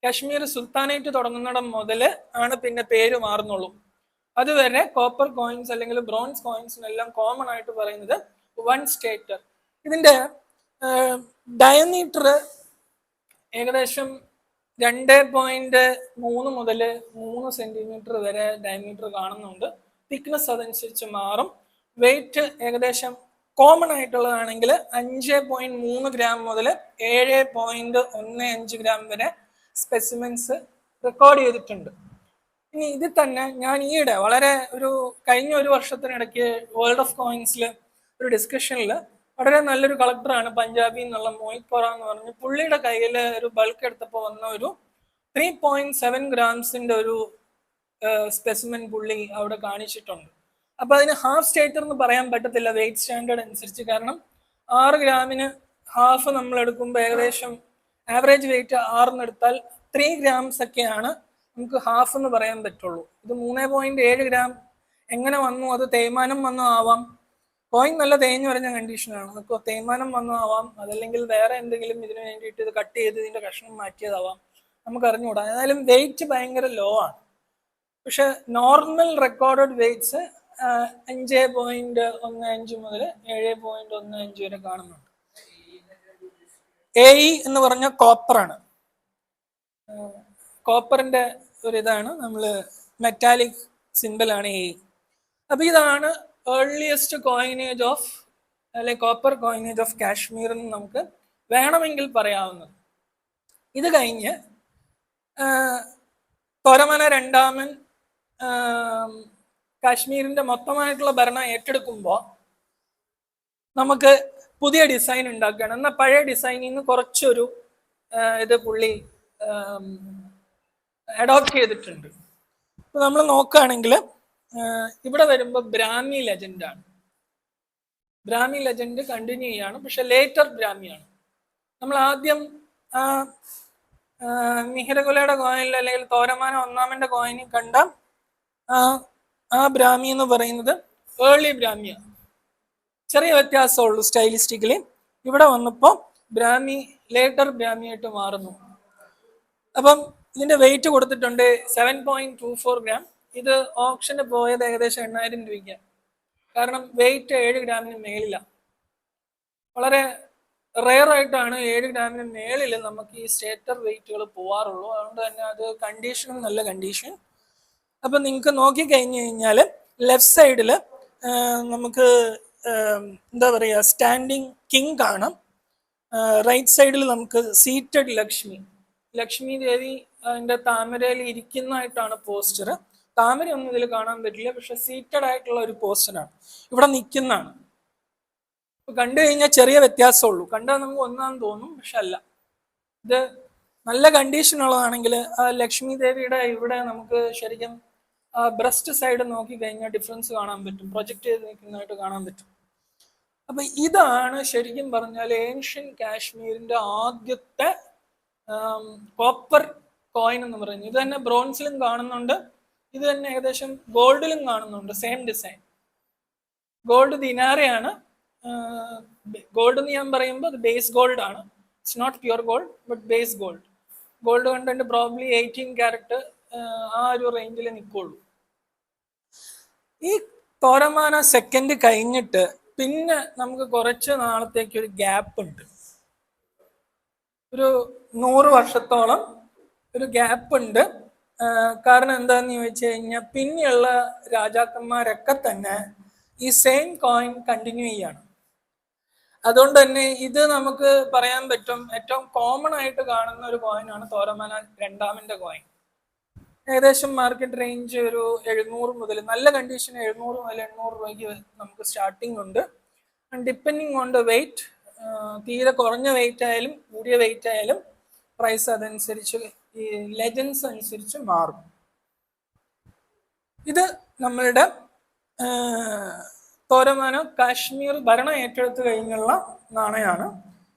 കാശ്മീർ സുൽത്താനേറ്റ് തുടങ്ങുന്നിടം മുതൽ ആണ് പിന്നെ പേര് മാറുന്നുള്ളൂ. അതുവരെ കോപ്പർ കോയിൻസ് അല്ലെങ്കിൽ ബ്രോൺസ് കോയിൻസിനെല്ലാം കോമൺ ആയിട്ട് പറയുന്നത് 1 സ്റ്റേറ്റർ. ഇതിന്റെ ഡയമീറ്റർ ഏകദേശം 2.3 മുതൽ 3 സെന്റിമീറ്റർ വരെ ഡയമീറ്റർ കാണുന്നുണ്ട്. തിക്നെസ് അതനുസരിച്ച് മാറും. വെയിറ്റ് ഏകദേശം കോമൺ ആയിട്ടുള്ളതാണെങ്കിൽ 5.3 ഗ്രാം മുതൽ 7.15 ഗ്രാം വരെ സ്പെസിമെൻസ് റെക്കോർഡ് ചെയ്തിട്ടുണ്ട്. ഇനി ഇതിൽ തന്നെ ഞാൻ ഈയിടെ വളരെ കഴിഞ്ഞ ഒരു വർഷത്തിനിടയ്ക്ക് വേൾഡ് ഓഫ് കോയിൻസിൽ ഒരു ഡിസ്കഷനിൽ വളരെ നല്ലൊരു കളക്ടറാണ് പഞ്ചാബിൽ നിന്നുള്ള മോഹിത് കോറ എന്ന് പറഞ്ഞ്, പുള്ളിയുടെ കയ്യിൽ ഒരു ബൾക്ക് എടുത്തപ്പോൾ വന്ന ഒരു 3.7 ഗ്രാംസിന്റെ ഒരു സ്പെസിമെൻ പുള്ളി അവിടെ കാണിച്ചിട്ടുണ്ട്. അപ്പൊ അതിന് ഹാഫ് സ്റ്റേറ്റർ എന്ന് പറയാൻ പറ്റത്തില്ല വെയിറ്റ് സ്റ്റാൻഡേർഡ് അനുസരിച്ച്. കാരണം 6 ഗ്രാമിന് ഹാഫ് നമ്മൾ എടുക്കുമ്പോൾ ഏകദേശം ആവറേജ് വെയിറ്റ് 6 എടുത്താൽ 3 ഗ്രാംസ് ഒക്കെയാണ് നമുക്ക് ഹാഫ് എന്ന് പറയാൻ പറ്റുള്ളൂ. ഇത് 3.7 ഗ്രാം എങ്ങനെ വന്നു? അത് തേയ്മാനം വന്നു ആവാം. കോയിൻ നല്ല തേഞ്ഞു പറഞ്ഞ കണ്ടീഷനാണ്. നമുക്ക് തേയ്മാനം വന്നു ആവാം, അതല്ലെങ്കിൽ വേറെ എന്തെങ്കിലും ഇതിന് വേണ്ടിയിട്ട് ഇത് കട്ട് ചെയ്ത് ഇതിന്റെ കഷ്ണം മാറ്റിയതാവാം, നമുക്ക് അറിഞ്ഞുകൂടാ. ഏതായാലും വെയിറ്റ് ഭയങ്കര ലോ ആണ്. പക്ഷെ നോർമൽ റെക്കോർഡഡ് വെയിറ്റ്സ് 5.15 മുതൽ 7.15 വരെ കാണുന്നുണ്ട്. AE എന്ന് പറഞ്ഞ കോപ്പറാണ്. കോപ്പറിന്റെ ഒരു ഇതാണ്, നമ്മൾ മെറ്റാലിക് സിമ്പിളാണ് AE. അപ്പൊ ഇതാണ് ഏർലിയസ്റ്റ് കോയിനേജ് ഓഫ് അല്ലെങ്കിൽ കോപ്പർ കോയിനേജ് ഓഫ് കാശ്മീർ എന്ന് നമുക്ക് വേണമെങ്കിൽ പറയാവുന്നത്. ഇത് കഴിഞ്ഞ് തോരമന രണ്ടാമൻ കാശ്മീരിന്റെ മൊത്തമായിട്ടുള്ള ഭരണം ഏറ്റെടുക്കുമ്പോൾ നമുക്ക് പുതിയ ഡിസൈൻ ഉണ്ടാക്കുകയാണ്. എന്നാൽ പഴയ ഡിസൈനിൽ നിന്ന് കുറച്ചൊരു ഇത് പുള്ളി അഡോപ്റ്റ് ചെയ്തിട്ടുണ്ട്. ഇപ്പൊ നമ്മൾ നോക്കുകയാണെങ്കിൽ ഇവിടെ വരുമ്പോൾ ബ്രാഹ്മി ലെജൻഡാണ്. ബ്രാഹ്മി ലെജൻഡ് കണ്ടിന്യൂ ചെയ്യാണ്, പക്ഷെ ലേറ്റർ ബ്രാഹ്മിയാണ്. നമ്മൾ ആദ്യം മിഹിരകുലയുടെ കോയിനിൽ അല്ലെങ്കിൽ തോരമാന ഒന്നാമന്റെ കോയിനിൽ കണ്ട ആ ബ്രാഹ്മി എന്ന് പറയുന്നത് ഏർലി ബ്രാഹ്മിയാണ്. ചെറിയ വ്യത്യാസമുള്ളൂ സ്റ്റൈലിസ്റ്റിക്കലി. ഇവിടെ വന്നപ്പോൾ ബ്രാഹ്മി ലേറ്റർ ബ്രാഹ്മിയായിട്ട് മാറുന്നു. അപ്പം ഇതിന്റെ വെയിറ്റ് കൊടുത്തിട്ടുണ്ട് 7.24 ഗ്രാം. ഇത് ഓപ്ഷന് പോയത് ഏകദേശം 8,000 രൂപയ്ക്കാണ്. കാരണം വെയിറ്റ് 7 ഗ്രാമിന് മേളിലാണ്. വളരെ റെയർ ആയിട്ടാണ് 7 ഗ്രാമിന് മേളിൽ നമുക്ക് ഈ സ്റ്റേറ്റർ വെയിറ്റുകൾ പോവാറുള്ളൂ. അതുകൊണ്ട് തന്നെ അത് കണ്ടീഷനും നല്ല കണ്ടീഷൻ. അപ്പൊ നിങ്ങൾക്ക് നോക്കിക്കഴിഞ്ഞു കഴിഞ്ഞാൽ ലെഫ്റ്റ് സൈഡിൽ നമുക്ക് എന്താ പറയുക, സ്റ്റാൻഡിങ് കിങ് കാണാം. റൈറ്റ് സൈഡിൽ നമുക്ക് സീറ്റഡ് ലക്ഷ്മി ദേവി അതിന്റെ താമരയിൽ ഇരിക്കുന്നതായിട്ടാണ് പോസ്റ്റർ. താമരയൊന്നും ഇതിൽ കാണാൻ പറ്റില്ല, പക്ഷെ സീറ്റഡ് ആയിട്ടുള്ള ഒരു പോസ്റ്ററാണ്. ഇവിടെ നിൽക്കുന്നതാണ്. കണ്ടു കഴിഞ്ഞാൽ ചെറിയ വ്യത്യാസമുള്ളൂ. കണ്ടാൽ നമുക്ക് ഒന്നാന്ന് തോന്നും, പക്ഷെ അല്ല. ഇത് നല്ല കണ്ടീഷൻ ഉള്ളതാണെങ്കിൽ ആ ലക്ഷ്മി ദേവിയുടെ ഇവിടെ നമുക്ക് ശരിക്കും ബ്രസ്റ്റ് സൈഡ് നോക്കി കഴിഞ്ഞാൽ ഡിഫറൻസ് കാണാൻ പറ്റും, പ്രൊജക്ട് ചെയ്ത് നിൽക്കുന്നതായിട്ട് കാണാൻ പറ്റും. അപ്പൊ ഇതാണ് ശരിക്കും പറഞ്ഞാൽ ഏൻഷ്യൻ കാശ്മീരിന്റെ ആദ്യത്തെ കോപ്പർ കോയിൻ എന്ന് പറയുന്നത്. ഇത് തന്നെ ബ്രോൺസിലും കാണുന്നുണ്ട്, ഇത് തന്നെ ഏകദേശം ഗോൾഡിലും കാണുന്നുണ്ട്. Same design. ഗോൾഡ് ദിനാരയാണ്. ഗോൾഡ് എന്ന് ഞാൻ പറയുമ്പോൾ അത് ബേസ് ഗോൾഡ് ആണ്. It's not pure gold but base gold. Gold content probably 18 carat ആ ഒരു റേഞ്ചിൽ നിൽക്കുള്ളൂ. ഈ തോരമാന സെക്കൻഡ് കഴിഞ്ഞിട്ട് പിന്നെ നമുക്ക് കുറച്ച് നാളത്തേക്ക് ഒരു ഗ്യാപ്പ് ഉണ്ട്. ഒരു 100 വർഷത്തോളം ഒരു ഗ്യാപ്പ് ഉണ്ട്. കാരണം എന്താന്ന് ചോദിച്ചു കഴിഞ്ഞാൽ പിന്നെയുള്ള രാജാക്കന്മാരൊക്കെ തന്നെ ഈ സെയിം കോയിൻ കണ്ടിന്യൂ ചെയ്യാണ്. അതുകൊണ്ട് തന്നെ ഇത് നമുക്ക് പറയാൻ പറ്റും ഏറ്റവും കോമൺ ആയിട്ട് കാണുന്ന ഒരു കോയിനാണ് തോരമാന രണ്ടാമന്റെ കോയിൻ. ഏകദേശം മാർക്കറ്റ് റേഞ്ച് ഒരു 700 മുതൽ, നല്ല കണ്ടീഷൻ 700 മുതൽ 800 രൂപയ്ക്ക് നമുക്ക് സ്റ്റാർട്ടിംഗ് ഉണ്ട്. ഡിപ്പെൻഡിങ് ഓൺ ദ വെയിറ്റ്, തീരെ കുറഞ്ഞ വെയിറ്റ് ആയാലും കൂടിയ വെയിറ്റ് ആയാലും പ്രൈസ് അതനുസരിച്ച് ഈ ലെജൻസ് അനുസരിച്ച് മാറും. ഇത് നമ്മളുടെ തോരമാന കാശ്മീർ ഭരണം ഏറ്റെടുത്ത് കഴിഞ്ഞുള്ള നാണയമാണ്.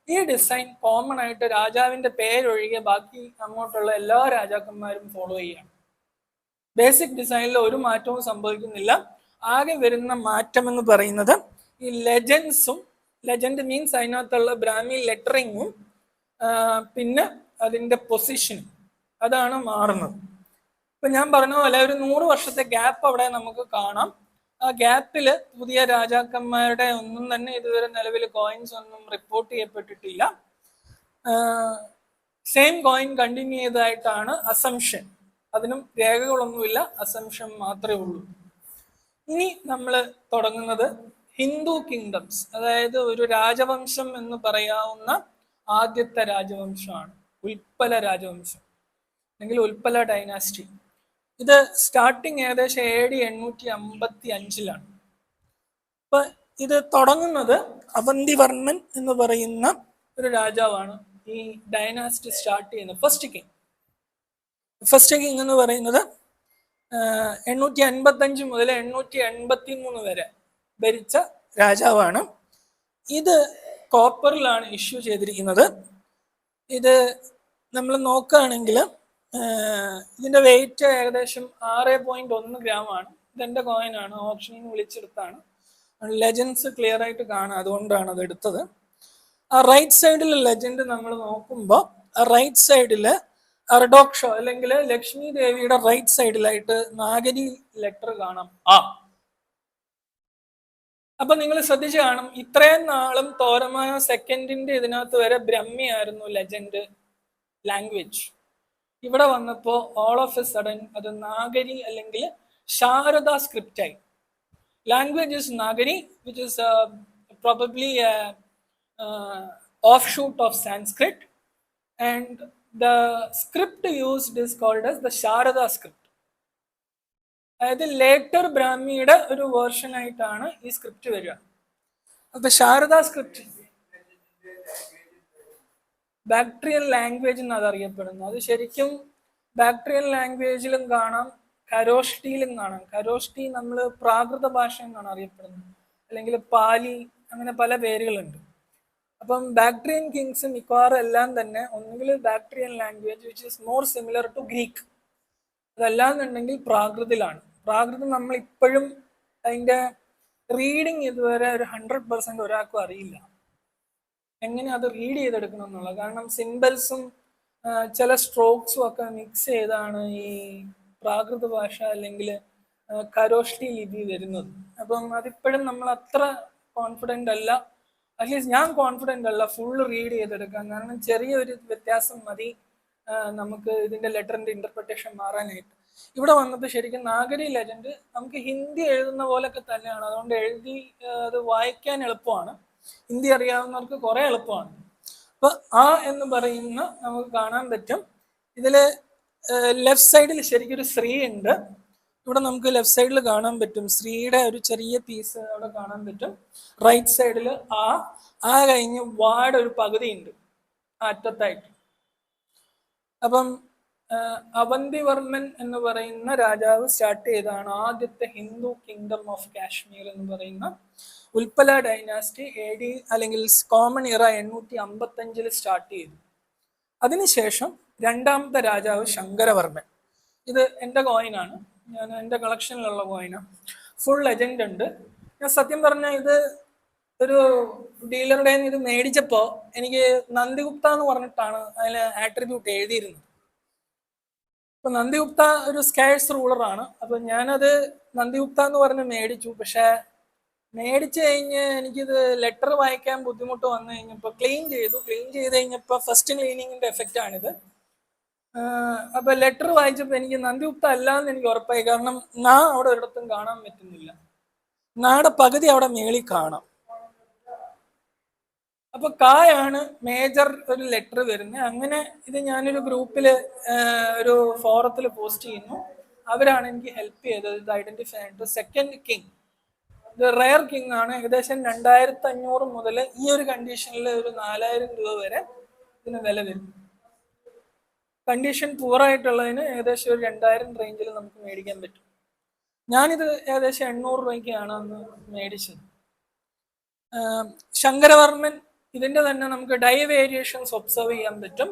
ഈ ഡിസൈൻ കോമൺ ആയിട്ട് രാജാവിന്റെ പേരൊഴികെ ബാക്കി അങ്ങോട്ടുള്ള എല്ലാ രാജാക്കന്മാരും ഫോളോ ചെയ്യാണ്. ബേസിക് ഡിസൈനിൽ ഒരു മാറ്റവും സംഭവിക്കുന്നില്ല. ആകെ വരുന്ന മാറ്റം എന്ന് പറയുന്നത് ഈ ലെജൻസും, ലെജൻഡ് മീൻസ് അതിനകത്തുള്ള ബ്രാഹ്മി ലെറ്ററിങ്ങും പിന്നെ അതിന്റെ പൊസിഷനും, അതാണ് മാറുന്നത്. ഇപ്പൊ ഞാൻ പറഞ്ഞ പോലെ ഒരു 100 വർഷത്തെ ഗ്യാപ്പ് അവിടെ നമുക്ക് കാണാം. ആ ഗ്യാപ്പിൽ പുതിയ രാജാക്കന്മാരുടെ ഒന്നും തന്നെ ഇതുവരെ നിലവിൽ കോയിൻസ് ഒന്നും റിപ്പോർട്ട് ചെയ്യപ്പെട്ടിട്ടില്ല. സെയിം കോയിൻ കണ്ടിന്യൂ ചെയ്തതായിട്ടാണ് അസംഷൻ. അതിനും രേഖകളൊന്നുമില്ല, അസംഷൻ മാത്രമേ ഉള്ളൂ. ഇനി നമ്മൾ തുടങ്ങുന്നത് ഹിന്ദു കിങ്ഡംസ്, അതായത് ഒരു രാജവംശം എന്ന് പറയാവുന്ന ആദ്യത്തെ രാജവംശമാണ് ഉൽപ്പല രാജവംശം അല്ലെങ്കിൽ ഉൽപ്പല ഡൈനാസ്റ്റി. ഇത് സ്റ്റാർട്ടിങ് ഏകദേശം AD 855 അപ്പൊ ഇത് തുടങ്ങുന്നത് അവന്തിവർമ്മൻ എന്ന് പറയുന്ന ഒരു രാജാവാണ് ഈ ഡൈനാസ്റ്റി സ്റ്റാർട്ട് ചെയ്യുന്നത്. ഫസ്റ്റ് കിങ് എന്ന് പറയുന്നത് 855 മുതൽ 883 വരെ ഭരിച്ച രാജാവാണ്. ഇത് കോപ്പറിലാണ് ഇഷ്യൂ ചെയ്തിരിക്കുന്നത്. ഇത് നമ്മൾ നോക്കുകയാണെങ്കിൽ ഇതിന്റെ വെയിറ്റ് ഏകദേശം 6.1 ഗ്രാമാണ്. ഇതെന്റെ കോയിനാണ്, ഓപ്ഷനിൽ നിന്ന് വിളിച്ചെടുത്താണ്. ലെജൻസ് ക്ലിയർ ആയിട്ട് കാണാം, അതുകൊണ്ടാണ് അത് എടുത്തത്. ആ റൈറ്റ് സൈഡിലെ ലെജൻഡ് നമ്മൾ നോക്കുമ്പോൾ ആ റൈറ്റ് സൈഡില് അർഡോക്ഷോ അല്ലെങ്കിൽ ലക്ഷ്മി ദേവിയുടെ റൈറ്റ് സൈഡിലായിട്ട് നാഗരി ലെറ്റർ കാണാം ആ. അപ്പൊ നിങ്ങൾ ശ്രദ്ധിച്ചു കാണും, ഇത്രയും നാളും തോരമാന സെക്കൻഡിന്റെ ഇതിനകത്ത് വരെ ബ്രഹ്മിയായിരുന്നു ലെജൻഡ് ലാംഗ്വേജ്. ഇവിടെ വന്നപ്പോൾ ഓൾ ഓഫ് എ സഡൻ അത് നാഗരി അല്ലെങ്കിൽ ശാരദ സ്ക്രിപ്റ്റ് ആയി. Language is Nagari which is probably offshoot of Sanskrit and the script used is called as the Sharada script. അതായത് ലേറ്റർ ബ്രാഹ്മിയുടെ ഒരു വേർഷൻ ആയിട്ടാണ് ഈ സ്ക്രിപ്റ്റ് വരിക. അപ്പൊ ശാരദ സ്ക്രിപ്റ്റ് ബാക്ട്രിയൻ ലാംഗ്വേജ് എന്നാണ് അറിയപ്പെടുന്നത്. അത് ശരിക്കും ബാക്ട്രിയൻ ലാംഗ്വേജിലും കാണാം, ഖരോഷ്ടിയിലും കാണാം. ഖരോഷ്ടി നമ്മൾ പ്രാകൃത ഭാഷ എന്നാണ് അറിയപ്പെടുന്നത്, അല്ലെങ്കിൽ പാലി, അങ്ങനെ പല പേരുകളുണ്ട്. അപ്പം ബാക്ട്രിയൻ കിങ്സ് മിക്കവാറും എല്ലാം തന്നെ ഒന്നുകിൽ Bactrian language which is more similar to Greek, അതല്ലാന്നുണ്ടെങ്കിൽ പ്രാകൃതിലാണ്. പ്രാകൃതം നമ്മൾ ഇപ്പോഴും അതിൻ്റെ റീഡിങ് ഇതുവരെ ഒരു 100% ഒരാൾക്കും അറിയില്ല എങ്ങനെ അത് റീഡ് ചെയ്തെടുക്കണം എന്നുള്ളത്. കാരണം സിംബൽസും ചില സ്ട്രോക്സും ഒക്കെ മിക്സ് ചെയ്താണ് ഈ പ്രാകൃത ഭാഷ അല്ലെങ്കിൽ ഖരോഷ്ടി ലിപി വരുന്നത്. അപ്പം അതിപ്പോഴും നമ്മൾ അത്ര കോൺഫിഡൻ്റ് അല്ല, അറ്റ്ലീസ്റ്റ് ഞാൻ കോൺഫിഡൻ്റ് അല്ല ഫുൾ റീഡ് ചെയ്തെടുക്കാൻ. കാരണം ചെറിയൊരു വ്യത്യാസം മതി നമുക്ക് ഇതിൻ്റെ ലെറ്ററിൻ്റെ ഇൻ്റർപ്രിട്ടേഷൻ മാറാനായിട്ട്. ഇവിടെ വന്നപ്പോൾ ശരിക്കും നാഗരി ലെജൻഡ് നമുക്ക് ഹിന്ദി എഴുതുന്ന പോലൊക്കെ തന്നെയാണ്. അതുകൊണ്ട് എഴുതി അത് വായിക്കാൻ എളുപ്പമാണ്, ഹിന്ദി അറിയാവുന്നവർക്ക് കുറെ എളുപ്പമാണ്. അപ്പൊ ആ എന്ന് പറയുന്ന നമുക്ക് കാണാൻ പറ്റും. ഇതില് ലെഫ്റ്റ് സൈഡിൽ ശരിക്കും ഒരു ശ്രീ ഉണ്ട്. ഇവിടെ നമുക്ക് ലെഫ്റ്റ് സൈഡിൽ കാണാൻ പറ്റും ശ്രീയുടെ ഒരു ചെറിയ പീസ് അവിടെ കാണാൻ പറ്റും. റൈറ്റ് സൈഡിൽ ആ കഴിഞ്ഞ് വാഡ് ഒരു പകുതി ഉണ്ട് അറ്റത്തായിട്ട്. അപ്പം അവന്തിവർമ്മൻ എന്ന് പറയുന്ന രാജാവ് സ്റ്റാർട്ട് ചെയ്തതാണ് ആദ്യത്തെ ഹിന്ദു കിങ്ഡം ഓഫ് കാശ്മീർ എന്ന് പറയുന്ന ഉൽപ്പല ഡൈനാസ്റ്റി. AD അല്ലെങ്കിൽ കോമൺ ഇറ 855 സ്റ്റാർട്ട് ചെയ്തു. അതിനുശേഷം രണ്ടാമത്തെ രാജാവ് ശങ്കരവർമ്മൻ. ഇത് എൻ്റെ കോയിനാണ്, ഞാൻ എൻ്റെ കളക്ഷനിലുള്ള കോയിനാണ്. ഫുൾ ലെജൻഡ് ഉണ്ട്. ഞാൻ സത്യം പറഞ്ഞാൽ ഇത് ഒരു ഡീലറുടെ ഇത് മേടിച്ചപ്പോൾ എനിക്ക് നന്ദിഗുപ്ത എന്ന് പറഞ്ഞിട്ടാണ് അതിൽ ആട്രിബ്യൂട്ട് എഴുതിയിരുന്നത്. അപ്പൊ നന്ദിഗുപ്ത ഒരു സ്കേഴ്സ് റൂളറാണ്. അപ്പൊ ഞാനത് നന്ദിഗുപ്ത എന്ന് പറഞ്ഞ് മേടിച്ചു. പക്ഷെ മേടിച്ചു കഴിഞ്ഞ് എനിക്കിത് ലെറ്റർ വായിക്കാൻ ബുദ്ധിമുട്ട് വന്നു കഴിഞ്ഞപ്പോൾ ക്ലീൻ ചെയ്ത് കഴിഞ്ഞപ്പോൾ ഫസ്റ്റ് ക്ലീനിങ്ങിന്റെ എഫക്റ്റ് ആണിത്. അപ്പൊ ലെറ്റർ വായിച്ചപ്പോൾ എനിക്ക് നന്ദിഗുപ്ത അല്ല എന്ന് എനിക്ക് ഉറപ്പായി. കാരണം അവിടെ ഒരിടത്തും കാണാൻ പറ്റുന്നില്ല. നാടെ പകുതി അവിടെ മേളിൽ കാണാം. അപ്പൊ കായാണ് മേജർ ഒരു ലെറ്റർ വരുന്നത്. അങ്ങനെ ഇത് ഞാനൊരു ഗ്രൂപ്പിൽ ഒരു ഫോറത്തിൽ പോസ്റ്റ് ചെയ്യുന്നു. അവരാണ് എനിക്ക് ഹെൽപ്പ് ചെയ്തത് ഇത് ഐഡന്റിഫൈ ആയിട്ട്. സെക്കൻഡ് കിങ് ഇത് റയർ കിങ് ആണ്. ഏകദേശം 2500 മുതൽ ഈ ഒരു കണ്ടീഷനിൽ ഒരു 4000 രൂപ വരെ ഇതിന് വില വരും. കണ്ടീഷൻ പൂറായിട്ടുള്ളതിന് ഏകദേശം ഒരു 2000 റേഞ്ചിൽ നമുക്ക് മേടിക്കാൻ പറ്റും. ഞാനിത് ഏകദേശം 800 രൂപയ്ക്കാണ് അന്ന് മേടിച്ചത്. ശങ്കരവർമ്മൻ ഇതിന്റെ തന്നെ നമുക്ക് ഡൈ വേരിയേഷൻസ് ഒബ്സർവ് ചെയ്യാൻ പറ്റും.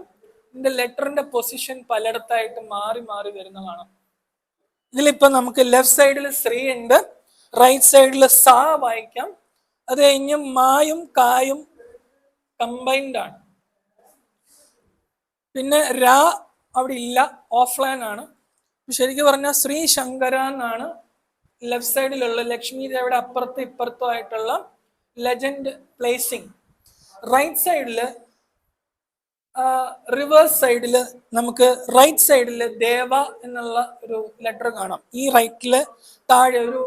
ഇതിന്റെ ലെറ്ററിന്റെ പൊസിഷൻ പലയിടത്തായിട്ട് മാറി മാറി വരുന്നതാണ്. ഇതിലിപ്പോ നമുക്ക് ലെഫ്റ്റ് സൈഡിൽ ശ്രീ ഉണ്ട്, റൈറ്റ് സൈഡിൽ സാ വായിക്കാം. അത് കഴിഞ്ഞ് മായും കായും കമ്പൈൻഡ് ആണ്. പിന്നെ രാ അവിടെ ഇല്ല, ഓഫ്ലൈൻ ആണ്. ശരിക്കും പറഞ്ഞാൽ ശ്രീ ശങ്കര എന്നാണ് ലെഫ്റ്റ് സൈഡിലുള്ള ലക്ഷ്മി ദേവിയുടെ അപ്പുറത്തും ഇപ്പുറത്തും ആയിട്ടുള്ള ലെജൻഡ് പ്ലേസിങ്. റൈറ്റ് സൈഡില് റിവേഴ്സ് സൈഡില് നമുക്ക് റൈറ്റ് സൈഡില് ദേവ എന്നുള്ള ഒരു ലെറ്റർ കാണാം. ഈ റൈറ്റില് താഴെ ഒരു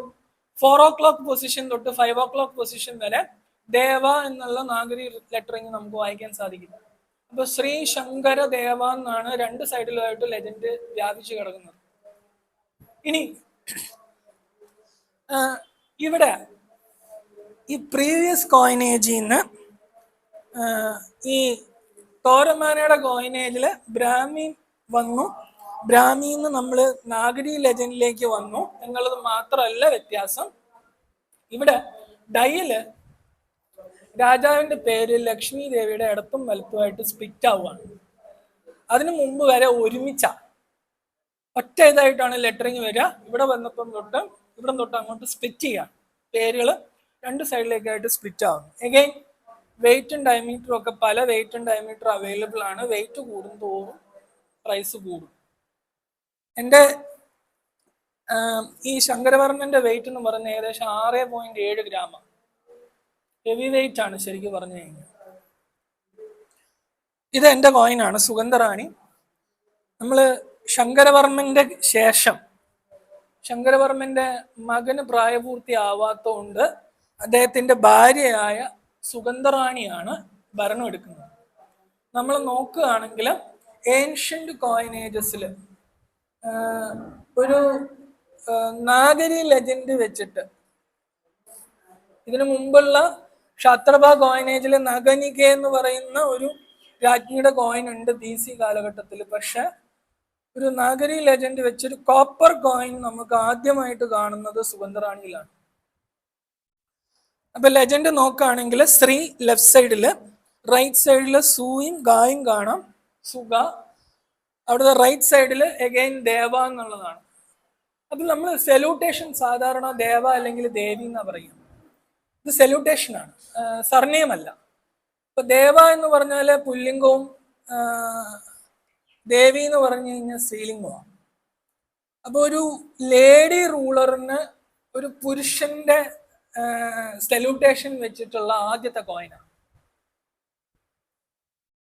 4 o'clock പൊസിഷൻ തൊട്ട് 5 o'clock പൊസിഷൻ വരെ ദേവ എന്നുള്ള നാഗരി ലെറ്ററിങ് നമുക്ക് വായിക്കാൻ സാധിക്കും. അപ്പൊ ശ്രീ ശങ്കര ദേവ എന്നാണ് രണ്ട് സൈഡിലുമായിട്ട് ലെജൻഡ് വ്യാപിച്ചു കിടക്കുന്നത്. ഇനി ഇവിടെ ഈ പ്രീവിയസ് കോയിനേജിൽ നിന്ന് ഈ തോരമാനയുടെ കോയിനേജില് ബ്രാഹ്മി വന്നു, ബ്രാഹ്മിന്ന് നമ്മൾ നാഗരി ലെജൻഡിലേക്ക് വന്നു എന്നുള്ളത് മാത്രമല്ല വ്യത്യാസം. ഇവിടെ ഡൈയില് രാജാവിന്റെ പേര് ലക്ഷ്മി ദേവിയുടെ ഇടത്തും വലത്തുമായിട്ട് സ്പ്ലിറ്റ് ആവുകയാണ്. അതിനു മുമ്പ് വരെ ഒരുമിച്ച ഒറ്റ ഇതായിട്ടാണ് ലെറ്ററിങ് വരിക. ഇവിടെ വന്നപ്പം തൊട്ട് ഇവിടെ തൊട്ട് അങ്ങോട്ട് സ്പ്ലിറ്റ് ചെയ്യാം. പേരുകൾ രണ്ട് സൈഡിലേക്കായിട്ട് സ്പ്ലിറ്റ് ആവുന്നു. എഗെയിൻ വെയിറ്റും ഡയമീറ്ററും ഒക്കെ പല വെയിറ്റും ഡയമീറ്ററും അവൈലബിൾ ആണ്. വെയിറ്റ് കൂടും തോറും പ്രൈസ് കൂടും. എൻ്റെ ഈ ശങ്കരവർമ്മന്റെ വെയിറ്റ് എന്ന് പറയുന്നത് ഏകദേശം 6.7 ഗ്രാമാണ്. ഹെവി വെയിറ്റ് ആണ് ശരിക്കും പറഞ്ഞു കഴിഞ്ഞാൽ. ഇത് എൻ്റെ കോയിനാണ് സുഗന്ധറാണി. നമ്മൾ ശങ്കരവർമ്മന്റെ ശേഷം ശങ്കരവർമ്മന്റെ മകന് പ്രായപൂർത്തി ആവാത്തതുകൊണ്ട് അദ്ദേഹത്തിന്റെ ഭാര്യയായ സുഗന്ധറാണിയാണ് ഭരണം എടുക്കുന്നത്. നമ്മൾ നോക്കുകയാണെങ്കിൽ ഏൻഷ്യന്റ് കോയിനേജസിൽ ഒരു നാഗരി ലെജൻഡ് വെച്ചിട്ട് ഇതിനു മുമ്പുള്ള ക്ഷാത്രപ കോയിനേജിൽ നഗനിക എന്ന് പറയുന്ന ഒരു രാജ്ഞിയുടെ കോയിൻ ഉണ്ട് BC കാലഘട്ടത്തിൽ. പക്ഷെ ഒരു നാഗരി ലെജൻഡ് വെച്ചൊരു കോപ്പർ കോയിൻ നമുക്ക് ആദ്യമായിട്ട് കാണുന്നത് സുഗന്ധറാണിയിലാണ്. അപ്പൊ ലെജൻഡ് നോക്കുകയാണെങ്കിൽ ശ്രീ ലെഫ്റ്റ് സൈഡില്, റൈറ്റ് സൈഡില് സൂയും ഗായും കാണാം, സുഗ. അവിടുത്തെ റൈറ്റ് സൈഡില് എഗെയിൻ ദേവ എന്നുള്ളതാണ്. അപ്പൊ നമ്മൾ സെലൂട്ടേഷൻ സാധാരണ ദേവ അല്ലെങ്കിൽ ദേവി എന്നാ പറയുക. ഇത് സെലൂട്ടേഷൻ ആണ്, സർനെയിം അല്ല. ഇപ്പൊ ദേവ എന്ന് പറഞ്ഞാല് പുല്ലിംഗവും ദേവി എന്ന് പറഞ്ഞു കഴിഞ്ഞാൽ സ്ത്രീലിംഗമാണ്. അപ്പൊ ഒരു ലേഡി റൂളറിന് ഒരു പുരുഷന്റെ സെലൂട്ടേഷൻ വെച്ചിട്ടുള്ള ആദ്യത്തെ കോയിനാണ്.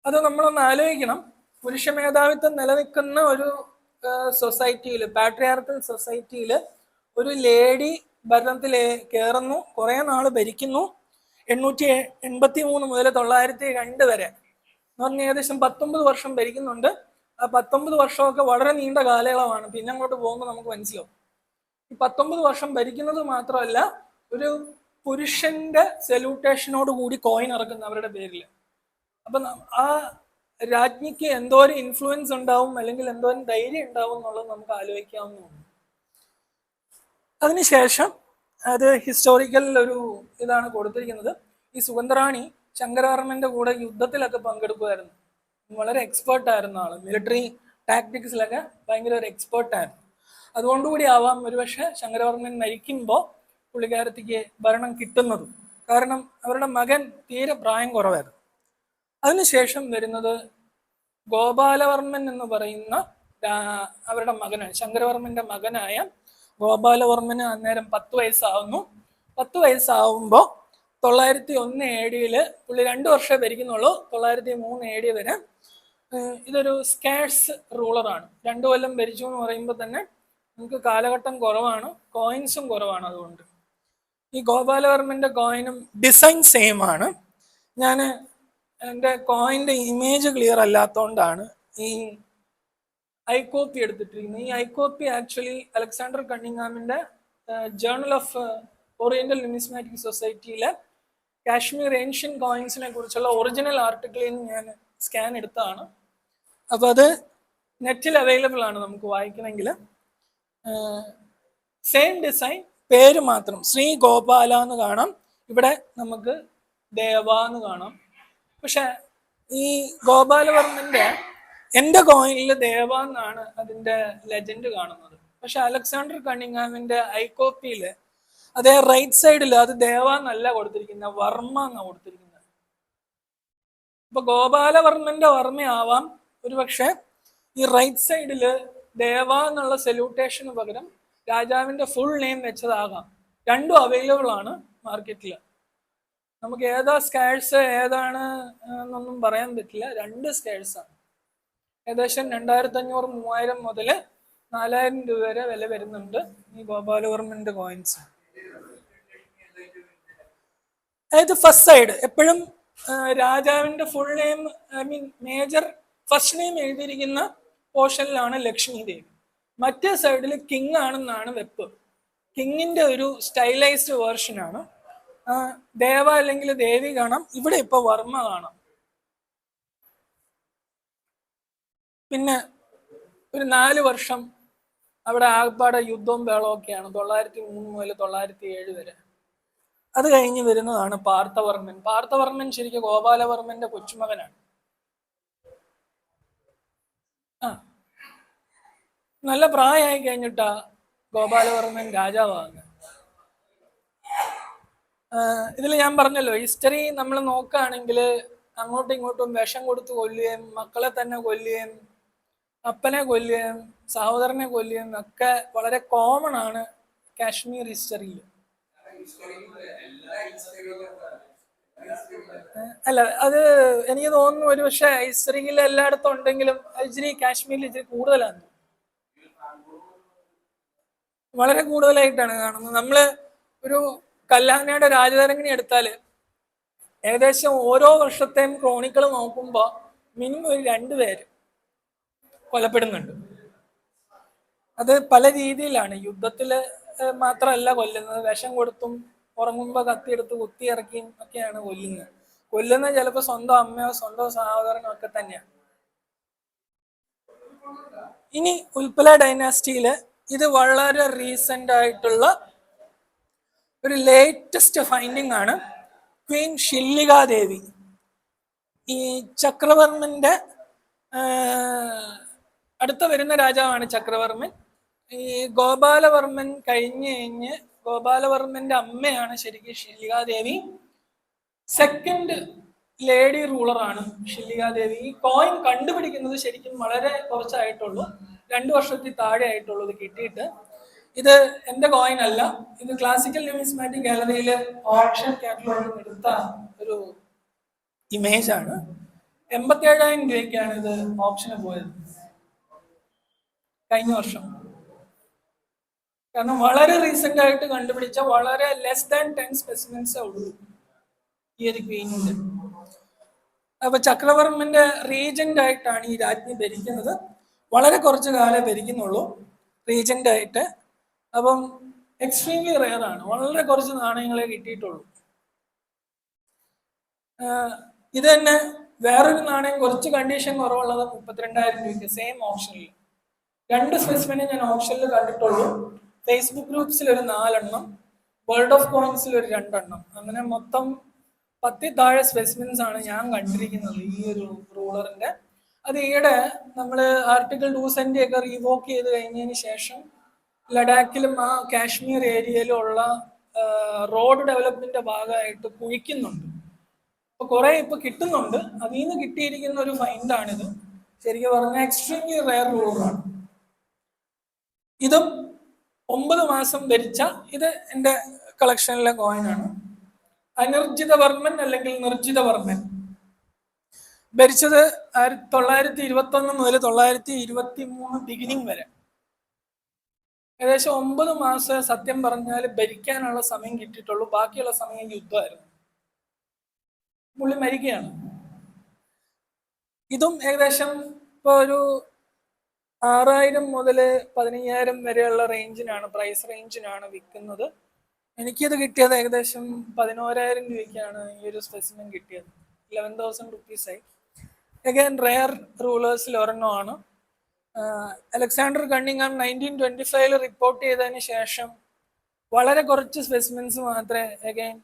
അത് നമ്മളൊന്ന് ആലോചിക്കണം. പുരുഷ മേധാവിത്വം നിലനിൽക്കുന്ന ഒരു സൊസൈറ്റിയിൽ, പാട്രിയാർക്കൽ സൊസൈറ്റിയിൽ ഒരു ലേഡി ഭരണത്തിൽ കയറുന്നു, കുറെ നാള് ഭരിക്കുന്നു. 883 മുതൽ 902 വരെ എന്ന് പറഞ്ഞാൽ ഏകദേശം 19 വർഷം ഭരിക്കുന്നുണ്ട്. ആ 19 വർഷമൊക്കെ വളരെ നീണ്ട കാലയളവാണ്. പിന്നെ അങ്ങോട്ട് പോകുമ്പോൾ നമുക്ക് മനസ്സിലാവും. ഈ 19 വർഷം ഭരിക്കുന്നത് മാത്രമല്ല, ഒരു പുരുഷന്റെ സെലൂട്ടേഷനോട് കൂടി കോയിൻ ഇറക്കുന്ന അവരുടെ പേരിൽ. അപ്പൊ ആ രാജ്ഞിക്ക് എന്തോരം ഇൻഫ്ലുവൻസ് ഉണ്ടാവും, അല്ലെങ്കിൽ എന്തോരം ധൈര്യം ഉണ്ടാവും എന്നുള്ളത് നമുക്ക് ആലോചിക്കാവുന്നതാണ്. അതിനുശേഷം അത് ഹിസ്റ്റോറിക്കൽ ഒരു ഇതാണ് കൊടുത്തിരിക്കുന്നത്. ഈ സുഗന്ധറാണി ശങ്കരവർമ്മന്റെ കൂടെ യുദ്ധത്തിലൊക്കെ പങ്കെടുക്കുമായിരുന്നു. വളരെ എക്സ്പേർട്ട് ആയിരുന്ന ആള്, മിലിറ്ററി ടാക്ടിക്സിലൊക്കെ ഭയങ്കര ഒരു എക്സ്പേർട്ടായിരുന്നു. അതുകൊണ്ടുകൂടി ആവാം ഒരുപക്ഷെ ശങ്കരവർമ്മൻ മരിക്കുമ്പോൾ പുള്ളിക്കാരത്തിക്ക് ഭരണം കിട്ടുന്നതും. കാരണം അവരുടെ മകൻ തീരെ പ്രായം കുറവായിരുന്നു. അതിനുശേഷം വരുന്നത് ഗോപാലവർമ്മൻ എന്ന് പറയുന്ന അവരുടെ മകനാണ്. ശങ്കരവർമ്മന്റെ മകനായ ഗോപാലവർമ്മന് അന്നേരം 10 വയസ്സാവുന്നു. 10 വയസ്സാവുമ്പോൾ 901 AD പുള്ളി 2 വർഷമേ ഭരിക്കുന്നുള്ളൂ. 903 AD വരെ. ഇതൊരു സ്കാർസ് റൂളറാണ്. 2 കൊല്ലം ഭരിച്ചു എന്ന് പറയുമ്പോൾ തന്നെ നമുക്ക് കാലഘട്ടം കുറവാണ്, കോയിൻസും കുറവാണ്. അതുകൊണ്ട് ഈ ഗോപാലവർമ്മന്റെ കോയിനും ഡിസൈൻ സെയിം ആണ്. ഞാൻ എൻ്റെ കോയിൻ്റെ ഇമേജ് ക്ലിയർ അല്ലാത്തതുകൊണ്ടാണ് ഈ ഐ കോപ്പി എടുത്തിട്ടിരിക്കുന്നത്. ഈ ഐ കോപ്പി ആക്ച്വലി അലക്സാണ്ടർ കണ്ണിങ്ങാമിൻ്റെ ജേർണൽ ഓഫ് ഓറിയന്റൽ ന്യൂമിസ്മാറ്റിക് സൊസൈറ്റിയിലെ കാശ്മീർ ഏൻഷ്യൻ കോയിൻസിനെ കുറിച്ചുള്ള ഒറിജിനൽ ആർട്ടിക്കിളിൽ നിന്ന് ഞാൻ സ്കാൻ എടുത്തതാണ്. അപ്പോൾ അത് നെറ്റിൽ അവൈലബിൾ ആണ് നമുക്ക് വായിക്കണമെങ്കിൽ. സെയിം ഡിസൈൻ, പേര് മാത്രം ശ്രീ ഗോപാല എന്ന് കാണാം, ഇവിടെ നമുക്ക് ദേവ എന്ന് കാണാം. പക്ഷെ ഈ ഗോപാലവർമ്മന്റെ എൻ്റെ കോയിനിൽ ദേവ എന്നാണ് അതിൻ്റെ ലെജൻഡ് കാണുന്നത്. പക്ഷെ അലക്സാണ്ടർ കണ്ണിങ്ങാമിന്റെ ഐ കോപ്പിയിൽ അതേ റൈറ്റ് സൈഡിൽ അത് ദേവ എന്നല്ല കൊടുത്തിരിക്കുന്നത്, വർമ്മ എന്നാണ് കൊടുത്തിരിക്കുന്നത്. ഇപ്പൊ ഗോപാലവർമ്മന്റെ വർമ്മയാവാം ഒരുപക്ഷെ ഈ റൈറ്റ് സൈഡിൽ ദേവ എന്നുള്ള സല്യൂട്ടേഷന് പകരം രാജാവിന്റെ ഫുൾ നെയിം വെച്ചതാകാം. രണ്ടും അവൈലബിൾ ആണ് മാർക്കറ്റിൽ. നമുക്ക് ഏതാ സ്കാഴ്സ് ഏതാണ് എന്നൊന്നും പറയാൻ പറ്റില്ല. രണ്ട് സ്കാഴ്സാണ്. ഏകദേശം 2500-3000 മുതൽ 4000 രൂപ വരെ വില വരുന്നുണ്ട് ഈ ഗോപാലവർമ്മന്റെ കോയിൻസ്. അതായത് ഫസ്റ്റ് സൈഡ് എപ്പോഴും രാജാവിന്റെ full name, I mean major first name എഴുതിയിരിക്കുന്ന പോർഷനിലാണ് ലക്ഷ്മി ദേവി. മറ്റേ സൈഡിൽ കിങ് ആണെന്നാണ് വെപ്പ്. കിങ്ങിന്റെ ഒരു സ്റ്റൈലൈസ്ഡ് വേർഷനാണ്. ദേവ അല്ലെങ്കിൽ ദേവി കാണാം, ഇവിടെ ഇപ്പൊ വർമ്മ കാണാം. പിന്നെ ഒരു 4 വർഷം അവിടെ ആകപ്പാടെ യുദ്ധവും ബഹളവും ഒക്കെയാണ്, 903 മുതൽ 907 വരെ. അത് കഴിഞ്ഞ് വരുന്നതാണ് പാർത്ഥവർമ്മൻ. പാർത്ഥവർമ്മൻ ശരിക്കും ഗോപാലവർമ്മന്റെ കൊച്ചുമകനാണ്. നല്ല പ്രായമായി കഴിഞ്ഞിട്ടാ ഗോപാലവർമ്മൻ രാജാവാകുന്നത്. ഇതിൽ ഞാൻ പറഞ്ഞല്ലോ, ഹിസ്റ്ററി നമ്മൾ നോക്കുകയാണെങ്കിൽ അങ്ങോട്ടും ഇങ്ങോട്ടും വിഷം കൊടുത്ത് കൊല്ലുകയും മക്കളെ തന്നെ കൊല്ലുകയും അപ്പനെ കൊല്ലുകയും സഹോദരനെ കൊല്ലുകയും ഒക്കെ വളരെ കോമൺ ആണ് കാശ്മീർ ഹിസ്റ്ററിയിൽ. അല്ല, അത് എനിക്ക് തോന്നുന്നു ഒരു പക്ഷേ ഹിസ്റ്ററിയിൽ എല്ലായിടത്തും ഉണ്ടെങ്കിലും ഇച്ചിരി കാശ്മീരിൽ ഇച്ചിരി കൂടുതലാണ്, വളരെ കൂടുതലായിട്ടാണ് കാണുന്നത്. നമ്മള് ഒരു കല്ലാനയുടെ രാജതരംഗിണി എടുത്താല് ഏകദേശം ഓരോ വർഷത്തെയും ക്രോണിക്കൾ നോക്കുമ്പോൾ മിനിമം ഒരു 2 പേര് കൊലപ്പെടുന്നുണ്ട്. അത് പല രീതിയിലാണ്. യുദ്ധത്തില് മാത്രമല്ല കൊല്ലുന്നത്, വിഷം കൊടുത്തും ഉറങ്ങുമ്പോൾ കത്തിയെടുത്ത് കുത്തിയിറക്കിയും ഒക്കെയാണ് കൊല്ലുന്നത്. കൊല്ലുന്നത് ചിലപ്പോൾ സ്വന്തം അമ്മയോ സ്വന്തം സഹോദരനോ ഒക്കെ തന്നെയാണ്. ഇനി ഉൽപ്പല ഡൈനാസ്റ്റിയില് ഇത് വളരെ റീസെന്റ് ആയിട്ടുള്ള ഒരു ലേറ്റസ്റ്റ് ഫൈൻഡിങ് ആണ്. ക്വീൻ ഷില്ലികാദേവി, ഈ ചക്രവർമ്മന്റെ അടുത്ത വരുന്ന രാജാവാണ് ചക്രവർമ്മൻ. ഈ ഗോപാലവർമ്മൻ കഴിഞ്ഞ് ഗോപാലവർമ്മന്റെ അമ്മയാണ് ശരിക്കും ഷില്ലികാദേവി. Second lady റൂളറാണ് ഷില്ലികാദേവി. ഈ കോയിൻ കണ്ടുപിടിക്കുന്നത് ശരിക്കും വളരെ കുറച്ചായിട്ടുള്ളൂ, 2 വർഷത്തിൽ താഴെ ആയിട്ടുള്ളൂ ഇത് കിട്ടിയിട്ട്. ഇത് എൻ്റെ കോയിൻ അല്ല, ഇത് ക്ലാസിക്കൽ ന്യൂമിസ്മാറ്റിക് ഗാലറിയിൽ ഓപ്ഷൻ കാറ്റലോഗിൽ എടുത്ത ഒരു ഇമേജ് ആണ്. 87,000 രൂപയ്ക്കാണ് ഇത് ഓപ്ഷന് പോയത് കഴിഞ്ഞ വർഷം. കാരണം വളരെ റീസെന്റ് ആയിട്ട് കണ്ടുപിടിച്ച വളരെ ലെസ് ദാൻ 10 സ്പെസിമെൻസേ ഉള്ളൂ ഈ ഒരു ക്വീനിന്റെ. അപ്പൊ ചക്രവർമ്മന്റെ റീജന്റ് ആയിട്ടാണ് ഈ രാജ്ഞി ഭരിക്കുന്നത്. വളരെ കുറച്ച് കാലം ഭരിക്കുന്നുള്ളൂ റീജന്റ് ആയിട്ട്. അപ്പം എക്സ്ട്രീംലി റെയർ ആണ്, വളരെ കുറച്ച് നാണയങ്ങളെ കിട്ടിയിട്ടുള്ളൂ. ഇത് തന്നെ വേറൊരു നാണയം കുറച്ച് കണ്ടീഷൻ കുറവുള്ളത് 32,000 രൂപയ്ക്ക് സെയിം ഓപ്ഷനിൽ. 2 സ്പെസിമെനെ ഞാൻ ഓപ്ഷനിൽ കണ്ടിട്ടുള്ളൂ. ഫേസ്ബുക്ക് ഗ്രൂപ്പ്സിൽ ഒരു 4 എണ്ണം, വേൾഡ് ഓഫ് കോയിൻസിൽ ഒരു 2 എണ്ണം, അങ്ങനെ മൊത്തം 10 താഴെ സ്പെസിമെൻസ് ആണ് ഞാൻ കണ്ടിരിക്കുന്നത് ഈ ഒരു റൂളറിന്റെ. അത് ഈയിടെ നമ്മൾ ആർട്ടിക്കിൾ 270 ഒക്കെ റീവോക്ക് ചെയ്ത് കഴിഞ്ഞതിന് ശേഷം ലഡാക്കിലും ആ കാശ്മീർ ഏരിയയിലും ഉള്ള റോഡ് ഡെവലപ്മെന്റിന്റെ ഭാഗമായിട്ട് കുഴിക്കുന്നുണ്ട്. അപ്പൊ കുറെ ഇപ്പൊ കിട്ടുന്നുണ്ട്. അതിൽ നിന്ന് കിട്ടിയിരിക്കുന്ന ഒരു ഫൈൻഡാണിത്. ശരിക്കും പറഞ്ഞാൽ എക്സ്ട്രീംലി റെയർ റൂളറാണ്. ഇതും 9 മാസം ഭരിച്ച, ഇത് എൻ്റെ കളക്ഷനിലെ കോയിനാണ്. അനിർജിതവർമ്മൻ അല്ലെങ്കിൽ നിർജിതവർമ്മൻ ഭരിച്ചത് 1921 മുതൽ 1923 ബിഗിനിങ് വരെ. ഏകദേശം 9 മാസം സത്യം പറഞ്ഞാൽ ഭരിക്കാനുള്ള സമയം കിട്ടിയിട്ടുള്ളൂ. ബാക്കിയുള്ള സമയം യുദ്ധമായിരുന്നു. പുള്ളി മരിക്കുകയാണ്. ഇതും ഏകദേശം ഇപ്പോൾ ഒരു 6000 മുതൽ 15,000 വരെയുള്ള പ്രൈസ് റേഞ്ചിനാണ് വിൽക്കുന്നത്. എനിക്കിത് കിട്ടിയത് ഏകദേശം 11,000 രൂപയ്ക്കാണ് ഈ ഒരു സ്പെസിമെൻ കിട്ടിയത്. 11,000 റുപ്പീസായി. അഗൈൻ റെയർ റൂളേഴ്സിൽ ഒരെണ്ണമാണ്. അലക്സാണ്ടർ കണ്ണിങ്ങാം 1925 റിപ്പോർട്ട് ചെയ്തതിന് ശേഷം വളരെ കുറച്ച് സ്പെസിമെൻസ് മാത്രമേ അഗൈൻ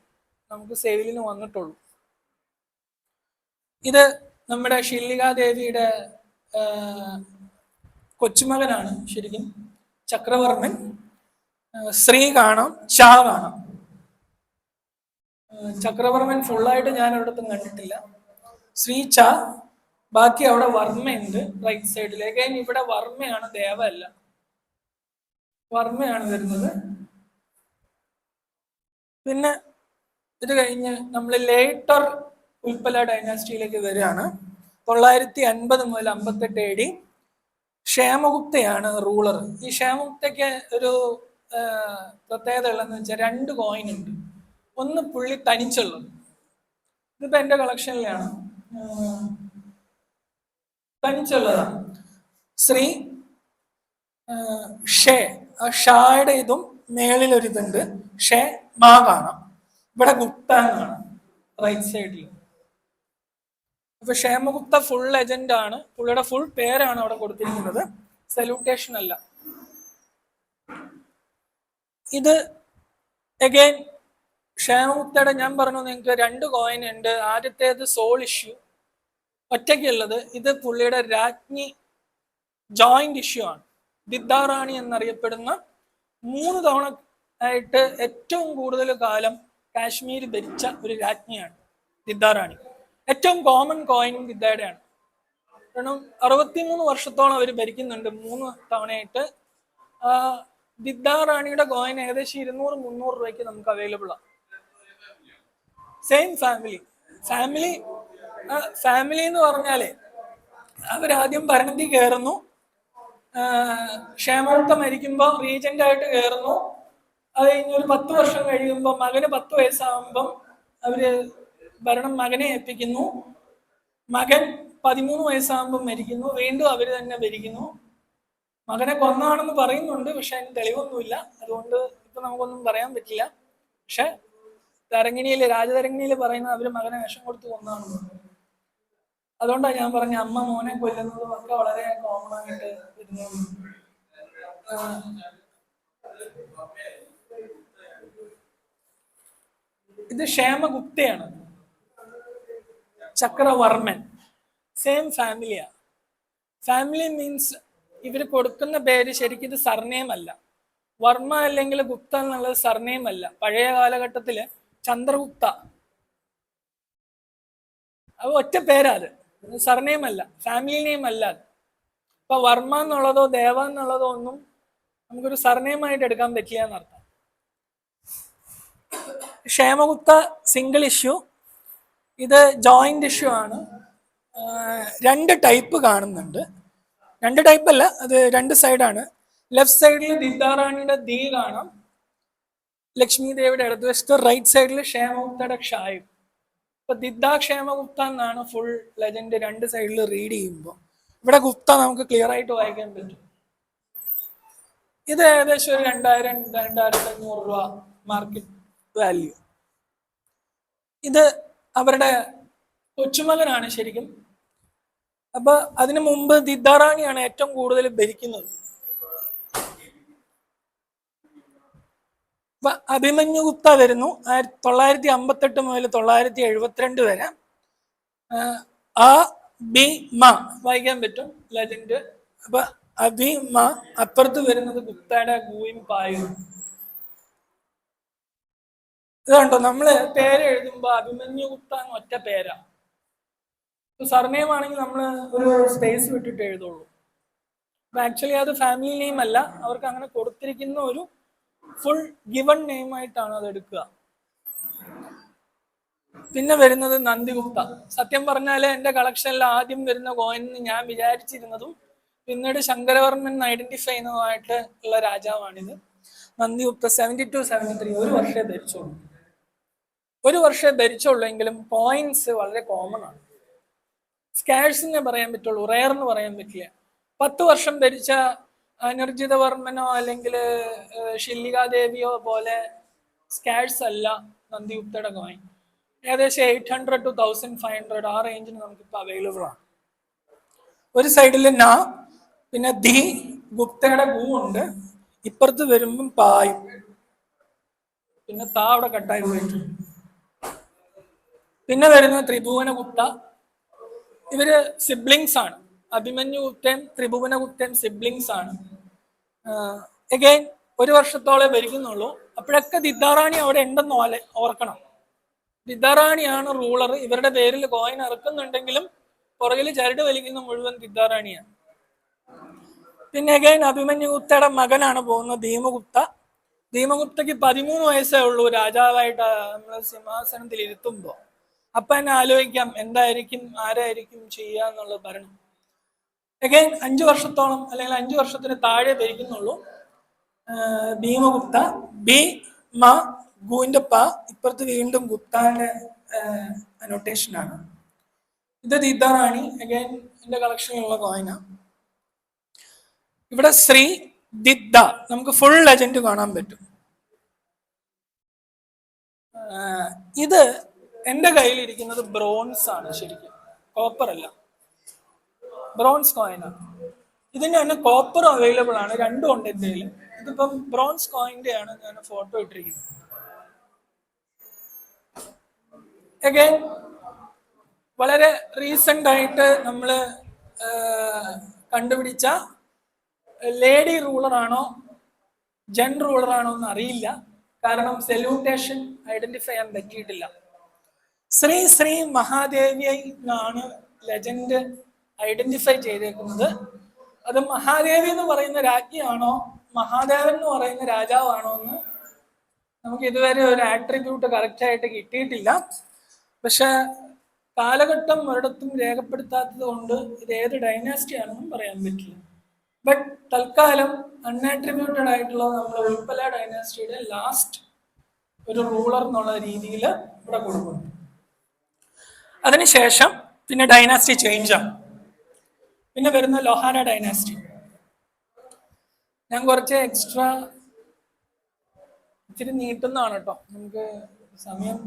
നമുക്ക് സെയിലിന് വന്നിട്ടുള്ളൂ. ഇത് നമ്മുടെ ഷില്ലികാദേവിയുടെ കൊച്ചുമകനാണ് ശരിക്കും, ചക്രവർമ്മൻ. ശ്രീ കാണാം, ചാ കാണാം. ചക്രവർമ്മൻ ഫുള്ളായിട്ട് ഞാൻ ഒരിടത്തും കണ്ടിട്ടില്ല. ശ്രീ ചാ, ബാക്കി അവിടെ വർമ്മയുണ്ട് റൈറ്റ് സൈഡിൽ. അഗൈൻ ഇവിടെ വർമ്മയാണ്, ദേവല്ല, വർമ്മയാണ് വരുന്നത്. പിന്നെ ഇത് കഴിഞ്ഞ് നമ്മൾ ലേറ്റർ ഉൽപ്പല ഡൈനാസ്റ്റിയിലേക്ക് വരികയാണ്. 950 മുതൽ 58 AD. ക്ഷേമഗുപ്തയാണ് റൂളർ. ഈ ക്ഷേമഗുപ്തയ്ക്ക് ഒരു പ്രത്യേകത ഉള്ളതെന്ന് വെച്ചാൽ 2 കോയിൻ ഉണ്ട്. ഒന്ന് പുള്ളി തനിച്ചുള്ളത്, ഇതിപ്പോ എന്റെ കളക്ഷനിലാണ്, തനിച്ചുള്ളതാണ്. ശ്രീ ഷേ, ആ ഷായുടെ ഇതും മേളിലൊരിതുണ്ട്. ഷേ മാ കാണാം. ഇവിടെ ഗുപ്ത എന്നാണ് റൈറ്റ് സൈഡിൽ. അപ്പൊ ക്ഷേമഗുപ്ത ഫുൾ ലെജൻഡ് ആണ്. പുള്ളിയുടെ ഫുൾ പേരാണ് അവിടെ കൊടുത്തിരിക്കുന്നത്, സല്യൂട്ടേഷൻ അല്ല. ഇത് അഗൈൻ ക്ഷേമഗുപ്തയുടെ ഞാൻ പറഞ്ഞു നിങ്ങൾക്ക് 2 കോയിൻ ഉണ്ട്. ആദ്യത്തേത് സോൾ ഇഷ്യൂ ഒറ്റയ്ക്കുള്ളത്. ഇത് പുള്ളിയുടെ രാജ്ഞി ജോയിന്റ് ഇഷ്യൂ ആണ്. ദിദ്ദാറാണി എന്നറിയപ്പെടുന്ന 3 തവണ ആയിട്ട് ഏറ്റവും കൂടുതൽ കാലം കാശ്മീർ ഭരിച്ച ഒരു രാജ്ഞിയാണ് ദിദ്ദാറാണി. ഏറ്റവും കോമൺ കോയിനും ദിദ്ദയുടെയാണ്. കാരണം 63 വർഷത്തോളം അവർ ഭരിക്കുന്നുണ്ട് 3 തവണയായിട്ട്. ദിദ്ദാറാണിയുടെ കോയിൻ ഏകദേശം 200-300 രൂപയ്ക്ക് നമുക്ക് അവൈലബിൾ ആണ്. സെയിം ഫാമിലി എന്ന് പറഞ്ഞാലേ അവരാദ്യം ഭരണത്തിൽ കയറുന്നു. ക്ഷേമഗുപ്ത മരിക്കുമ്പോൾ റീജന്റ് ആയിട്ട് കയറുന്നു. അത് കഴിഞ്ഞ് ഒരു 10 വർഷം കഴിയുമ്പോൾ മകന് 10 വയസ്സാകുമ്പം അവര് ഭരണം മകനെ ഏൽപ്പിക്കുന്നു. മകൻ 13 വയസ്സാകുമ്പോൾ മരിക്കുന്നു. വീണ്ടും അവര് തന്നെ ഭരിക്കുന്നു. മകനെ കൊന്നാണെന്ന് പറയുന്നുണ്ട്, പക്ഷെ അതിന് തെളിവൊന്നുമില്ല. അതുകൊണ്ട് ഇപ്പൊ നമുക്കൊന്നും പറയാൻ പറ്റില്ല. പക്ഷെ രാജതരങ്ങിണിയിൽ പറയുന്നത് അവര് മകനെ വിഷം കൊടുത്ത് കൊന്നാണെന്ന്. അതുകൊണ്ടാണ് ഞാൻ പറഞ്ഞ അമ്മ മോനെ കൊല്ലുന്നതും ഒക്കെ വളരെ കോമൺ ആയിട്ട് വരുന്നു. ഇത് ക്ഷേമഗുപ്തയാണ്. ചക്രവർമ്മൻ സെയിം ഫാമിലിയാ. ഫാമിലി മീൻസ് ഇവര് കൊടുക്കുന്ന പേര് ശരിക്കും ഇത് സർനെയിം അല്ല. വർമ്മ അല്ലെങ്കിൽ ഗുപ്ത എന്നുള്ളത് സർനെയിം അല്ല. പഴയ കാലഘട്ടത്തില് ചന്ദ്രഗുപ്ത അത് ഒറ്റ പേരാ, അത് സർനെയിം അല്ല, ഫാമിലി നെയിം അല്ല അത്. ഇപ്പൊ വർമ്മ എന്നുള്ളതോ ദേവ എന്നുള്ളതോ ഒന്നും നമുക്കൊരു സർനെയിം ആയിട്ട് എടുക്കാൻ പറ്റില്ല എന്നർത്ഥം. ക്ഷേമഗുപ്ത സിംഗിൾ ഇഷ്യൂ, ഇത് ജോയിന്റ് ഇഷ്യൂ ആണ്. 2 ടൈപ്പ് കാണുന്നുണ്ട്. 2 ടൈപ്പ് അല്ല, അത് 2 സൈഡാണ്. ലെഫ്റ്റ് സൈഡിൽ ദിദ്ദാറാണിയുടെ ദീ കാണാം, ലക്ഷ്മി ദേവിയുടെ ഇടതുവശത്ത്. റൈറ്റ് സൈഡിൽ ക്ഷേമഗുപ്തയുടെ ക്ഷായും. ഇപ്പൊ ദിദ്ദ ക്ഷേമഗുപ്ത എന്നാണ് ഫുൾ ലെജൻഡ് 2 സൈഡിൽ റീഡ് ചെയ്യുമ്പോൾ. ഇവിടെ ഗുപ്ത നമുക്ക് ക്ലിയർ ആയിട്ട് വായിക്കാൻ പറ്റും. ഇത് ഏകദേശം ഒരു 2000-2500 രൂപ മാർക്കറ്റ് വാല്യൂ. ഇത് അവരുടെ കൊച്ചുമകനാണ് ശരിക്കും. അപ്പൊ അതിനു മുമ്പ് ദിദ്ദാറാണിയാണ് ഏറ്റവും കൂടുതൽ ഭരിക്കുന്നത്. അപ്പൊ അഭിമന്യു ഗുപ്ത വരുന്നു 1958 മുതൽ 972 വരെ. വായിക്കാൻ പറ്റും ലെജൻഡ്. അപ്പൊ അഭിമ, അപ്പുറത്ത് വരുന്നത് ഗുപ്തയുടെ ഗൂയും പായും. ഇതുണ്ടോ, നമ്മള് പേര് എഴുതുമ്പോ അഭിമന്യു ഗുപ്ത എന്ന് ഒറ്റ പേരാ. സർനെയിം ആണെങ്കിൽ നമ്മൾ ഒരു സ്പേസ് വിട്ടിട്ട് എഴുതുള്ളൂ. അപ്പൊ ആക്ച്വലി അത് ഫാമിലി നെയിം അല്ല, അവർക്ക് അങ്ങനെ കൊടുത്തിരിക്കുന്ന ഒരു ഫുൾ ഗിവൺ നെയിം ആയിട്ടാണ് അത് എടുക്കുക. പിന്നെ വരുന്നത് നന്ദിഗുപ്ത. സത്യം പറഞ്ഞാല് എന്റെ കളക്ഷനിൽ ആദ്യം വരുന്ന കോയിൻ ഞാൻ വിചാരിച്ചിരുന്നതും പിന്നീട് ശങ്കരവർമ്മൻ ഐഡന്റിഫൈ ചെയ്യുന്നതുമായിട്ട് ഉള്ള രാജാവാണിത്. നന്ദിഗുപ്ത 72-73 ഒരു വർഷമേ ധരിച്ചുള്ളൂ എങ്കിലും പോയിന്റ്സ് വളരെ കോമൺ ആണ്. സ്കാഴ്സ് പറയാൻ പറ്റുള്ളൂ, റെയർ എന്ന് പറയാൻ പറ്റില്ല. 10 വർഷം ഭരിച്ച അനിർജിതവർമ്മനോ അല്ലെങ്കിൽ ഷില്ലികാദേവിയോ പോലെ സ്കാഴ്സ് അല്ല നന്ദിഗുപ്തയുടെ കോയിൻ. ഏകദേശം 800 to 1500 ആ റേഞ്ചിന് നമുക്കിപ്പോൾ അവൈലബിൾ ആണ്. ഒരു സൈഡിൽ ന, പിന്നെ ദി, ഗുപ്തയുടെ ഗു ഉണ്ട്, ഇപ്പുറത്ത് വരുമ്പം പായും, പിന്നെ താ അവിടെ കട്ടായി പോയിട്ടുണ്ട്. പിന്നെ വരുന്നത് ത്രിഭുവനഗുപ്ത. ഇവര് സിബ്ലിങ്സ് ആണ്. അഭിമന്യു ഗുപ്തൻ ത്രിഭുവന ഗുപ്തൻ സിബ്ലിങ്സ് ആണ്. എഗൈൻ 1 വർഷത്തോളം ഭരിക്കുന്നുള്ളൂ. അപ്പോഴൊക്കെ ദിദ്ദാറാണി അവിടെ ഉണ്ടെന്ന് ഓർക്കണം. ദിദ്ദാറാണിയാണ് റൂളർ. ഇവരുടെ പേരിൽ കോയിൻ ഇറക്കുന്നുണ്ടെങ്കിലും പുറകിൽ ചരട് വലിക്കുന്ന മുഴുവൻ ദിദ്ദാറാണിയാണ്. പിന്നെ എഗൈൻ അഭിമന്യു ഗുപ്തയുടെ മകനാണ് പോകുന്നത്, ഭീമഗുപ്ത. ഭീമഗുപ്തയ്ക്ക് 13 വയസ്സേ ഉള്ളൂ രാജാവായിട്ട് നമ്മൾ സിംഹാസനത്തിൽ ഇരുത്തുമ്പോൾ. അപ്പൊ തന്നെ ആലോചിക്കാം എന്തായിരിക്കും, ആരായിരിക്കും ചെയ്യുക എന്നുള്ളത് ഭരണം. എഗൈൻ 5 വർഷത്തോളം അല്ലെങ്കിൽ 5 വർഷത്തിന് താഴെ ഭരിക്കുന്നുള്ളൂ ഭീമഗുപ്ത. ബി മ ഗുവിന്റെ പ, ഇപ്പുറത്ത് വീണ്ടും ഗുപ്താന്റെ അനോട്ടേഷനാണ്. ഇത് ദിദ്ദാറാണി. എഗൈൻ എന്റെ കളക്ഷനിലുള്ള കോയിനാണ്. ഇവിടെ ശ്രീ ദിദ്ദ നമുക്ക് ഫുൾ ലെജൻഡ് കാണാൻ പറ്റും. ഇത് എന്റെ കയ്യിലിരിക്കുന്നത് ബ്രോൺസ് ആണ്, ശരിക്കും കോപ്പർ അല്ല, ബ്രോൺസ് കോയിനാണ്. ഇതിന്റെ തന്നെ കോപ്പർ അവൈലബിൾ ആണ്, രണ്ടും ഉണ്ട് എൻ്റെ കയ്യിൽ. ഇതിപ്പം ബ്രോൺസ് കോയിന്റെ ആണ് ഞാൻ ഫോട്ടോ ഇട്ടിരിക്കുന്നത്. അഗൈൻ വളരെ റീസെന്റ് ആയിട്ട് നമ്മൾ കണ്ടുപിടിച്ച ലേഡി റൂളർ ആണോ ജെൻ റൂളർ ആണോ എന്ന് അറിയില്ല, കാരണം സെല്യൂട്ടേഷൻ ഐഡന്റിഫൈ ചെയ്യാൻ പറ്റിയിട്ടില്ല. ശ്രീ ശ്രീ മഹാദേവിയെ എന്നാണ് ലെജൻഡ് ഐഡന്റിഫൈ ചെയ്തേക്കുന്നത്. അത് മഹാദേവി എന്ന് പറയുന്ന രാജ്ഞിയാണോ മഹാദേവൻ എന്ന് പറയുന്ന രാജാവാണോ എന്ന് നമുക്ക് ഇതുവരെ ഒരു ആട്രിബ്യൂട്ട് കറക്റ്റ് ആയിട്ട് കിട്ടിയിട്ടില്ല. പക്ഷെ കാലഘട്ടം ഒരിടത്തും രേഖപ്പെടുത്താത്തത് കൊണ്ട് ഇത് ഏത് ഡൈനാസ്റ്റി ആണെന്നും പറയാൻ പറ്റില്ല. ബട്ട് തൽക്കാലം അൺആട്രിബ്യൂട്ടഡ് ആയിട്ടുള്ള നമ്മുടെ ഉൽപ്പല ഡൈനാസ്റ്റിയുടെ ലാസ്റ്റ് ഒരു റൂളർ എന്നുള്ള രീതിയിൽ ഇവിടെ കൊടുക്കുന്നു. അതിനുശേഷം പിന്നെ ഡൈനാസ്റ്റി ചേഞ്ച് ആണ്. പിന്നെ വരുന്ന ലൊഹാര ഡൈനാസ്റ്റി. ഞാൻ കുറച്ച് എക്സ്ട്രാ ഇച്ചിരി നീട്ടുന്നതാണ് കേട്ടോ, നമുക്ക് സമയം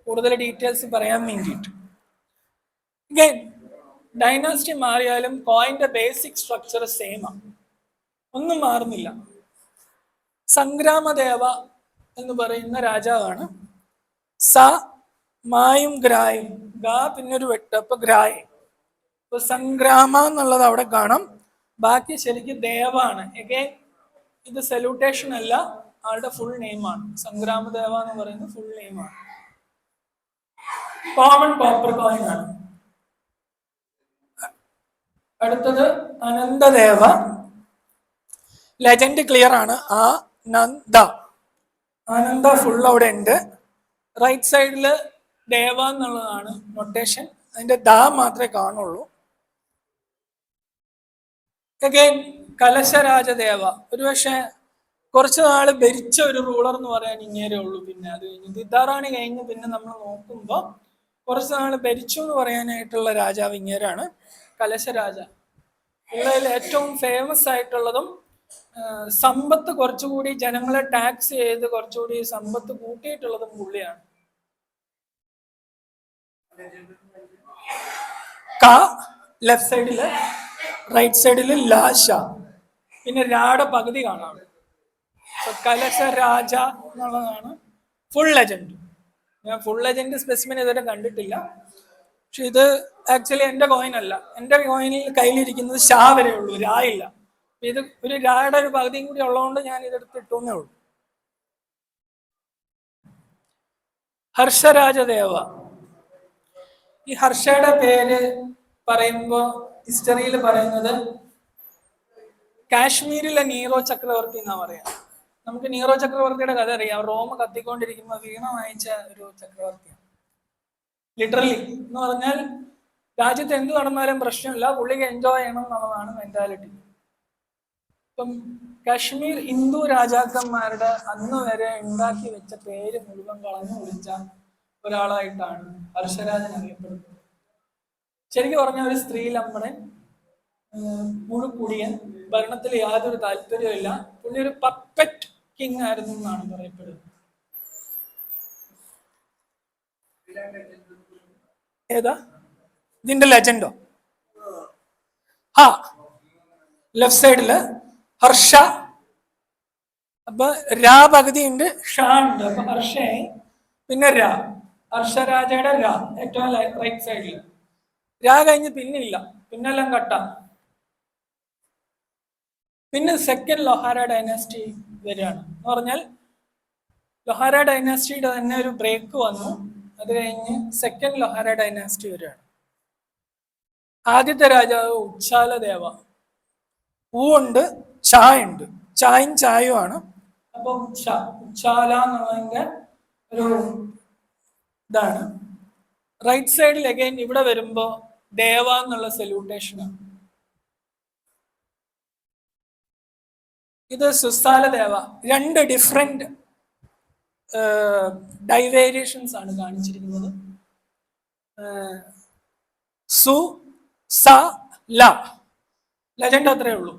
കൂടുതൽ ഡീറ്റെയിൽസ് പറയാൻ വേണ്ടിയിട്ട്. ഡൈനാസ്റ്റി മാറിയാലും കോയിന്റെ ബേസിക് സ്ട്രക്ചർ സെയിം ആണ്, ഒന്നും മാറുന്നില്ല. സംഗ്രാമദേവ എന്ന് പറയുന്ന രാജാവാണ്. സ മായും ഗ്രായും, ഗാ പിന്നൊരു വെട്ട്, അപ്പൊ ഗ്രായ്. ഇപ്പൊ സംഗ്രാമ എന്നുള്ളത് അവിടെ കാണാം. ബാക്കി ശരിക്കും ദേവാണ്. എഗൈൻ ഇത് സല്യൂട്ടേഷൻ അല്ല, ആളുടെ ഫുൾ നെയിമാണ്. സംഗ്രാമദേവ എന്ന് പറയുന്നത് ഫുൾ നെയിമാണ്. കോമൺ കോപ്പർ കോയിൻ ആണ്. അടുത്തത് അനന്തദേവ. ലെജൻഡ് ക്ലിയർ ആണ്. ആ നന്ദ, ആനന്ദ ഫുൾ അവിടെ ഉണ്ട്. റൈറ്റ് സൈഡിൽ ദേവ എന്നുള്ളതാണ് നൊട്ടേഷൻ, അതിന്റെ ദ മാത്രമേ കാണുള്ളൂ. അഗൈൻ കലശരാജദേവ. ഒരുപക്ഷെ കുറച്ച് നാള് ഭരിച്ച ഒരു റൂളർ എന്ന് പറയാൻ ഇങ്ങേരേ ഉള്ളൂ. പിന്നെ അത് കഴിഞ്ഞ് ദിദ്ദാറാണി കഴിഞ്ഞ് പിന്നെ നമ്മൾ നോക്കുമ്പോൾ കുറച്ച് നാള് ഭരിച്ചു എന്ന് പറയാനായിട്ടുള്ള രാജാവ് ഇങ്ങേരാണ്, കലശരാജ. ഉള്ളതിൽ ഏറ്റവും ഫേമസ് ആയിട്ടുള്ളതും സമ്പത്ത് കുറച്ചുകൂടി ജനങ്ങളെ ടാക്സ് ചെയ്ത് കുറച്ചുകൂടി സമ്പത്ത് കൂട്ടിയിട്ടുള്ളതും പുള്ളിയാണ്. ക ലെഫ്റ്റ് സൈഡില്, റൈറ്റ് സൈഡില് ലാശ, പിന്നെ രായുടെ പകുതി കാണാം. കലശ രാജ എന്നുള്ളതാണ് ഫുൾ ലെജൻഡ്. ഞാൻ ഫുൾ ലെജൻഡ് സ്പെസിമെൻ ഇതുവരെ കണ്ടിട്ടില്ല. പക്ഷെ ഇത് ആക്ച്വലി എൻ്റെ കോയിൻ അല്ല. എൻ്റെ കോയിനിൽ കയ്യിലിരിക്കുന്നത് ഷാ വരെ ഉള്ളൂ, രാ ഇല്ല. ഇത് ഒരു രായുടെ ഒരു പകുതിയും കൂടി ഉള്ളതുകൊണ്ട് ഞാൻ ഇതെടുത്ത് ഇട്ടുന്നേ ഉള്ളൂ. ഹർഷരാജദേവ. ഈ ഹർഷയുടെ പേര് പറയുമ്പോൾ ഹിസ്റ്ററിയിൽ പറയുന്നത് കാശ്മീരിലെ നീറോ ചക്രവർത്തി എന്നാ പറയാ. നമുക്ക് നീറോ ചക്രവർത്തിയുടെ കഥ അറിയാം. റോം കത്തിക്കൊണ്ടിരിക്കുമ്പോൾ വീണ വായിച്ച ഒരു ചക്രവർത്തിയാണ്. ലിറ്ററലി എന്ന് പറഞ്ഞാൽ രാജ്യത്ത് എന്ത് നടന്നാലും പ്രശ്നമില്ല, പുള്ളിക്ക് എൻജോയ് ചെയ്യണം എന്നുള്ളതാണ് മെന്റാലിറ്റി. ഇപ്പം കാശ്മീർ ഹിന്ദു രാജാക്കന്മാരുടെ അന്ന് വരെ ഉണ്ടാക്കി വെച്ച പേര് മുഴുവൻ കളഞ്ഞു വിളിച്ച ഒരാളായിട്ടാണ് ഹർഷരാജൻ അറിയപ്പെടുന്നത്. ശരിക്കും പറഞ്ഞ ഒരു സ്ത്രീലമ്പടൻ, മുഴുക്കുടിയൻ, ഭരണത്തിൽ യാതൊരു താല്പര്യമില്ല. പുള്ളി ഒരു പർഫെക്റ്റ് കിങ് ആയിരുന്നു എന്നാണ് പറയപ്പെടുന്നത്. ഏതാ ഇതിന്റെ ലെജൻഡോ? ലെഫ്റ്റ് സൈഡില് ഹർഷ. അപ്പൊ രാ പകുതി ഉണ്ട്, ഷാ ഉണ്ട്. അപ്പൊ ഹർഷയായി, പിന്നെ രാ, ഹർഷരാജയുടെ രാ ഏറ്റവും റൈറ്റ് സൈഡിൽ. രാ കഴിഞ്ഞ് പിന്നില്ല, പിന്നെല്ലാം കട്ട. പിന്നെ സെക്കൻഡ് ലൊഹാര ഡൈനാസ്റ്റി വരികയാണ്. എന്ന് പറഞ്ഞാൽ ലൊഹാര ഡൈനാസ്റ്റിയുടെ തന്നെ ഒരു ബ്രേക്ക് വന്നു. അത് കഴിഞ്ഞ് സെക്കൻഡ് ലൊഹാര ഡൈനാസ്റ്റി വരികയാണ്. ആദ്യത്തെ രാജാവ് ഉച്ചാലദേവ. ഉണ്ട്, ചായ ഉണ്ട്, ചായയും ചായയുമാണ്. അപ്പൊ ഉച്ചാല എന്നുള്ളതിന്റെ ഒരു ഇതാണ്. റൈറ്റ് സൈഡിൽ അഗൈൻ ഇവിടെ വരുമ്പോ ദേവ എന്നുള്ള സല്യൂട്ടേഷനാണ്. ഇത് സുസാല ദേവ. രണ്ട് ഡിഫറെന്റ് ഡൈവേരിയേഷൻസ് ആണ് കാണിച്ചിരിക്കുന്നത്. സു സ ല ലെജൻഡ് അത്രേ ഉള്ളൂ.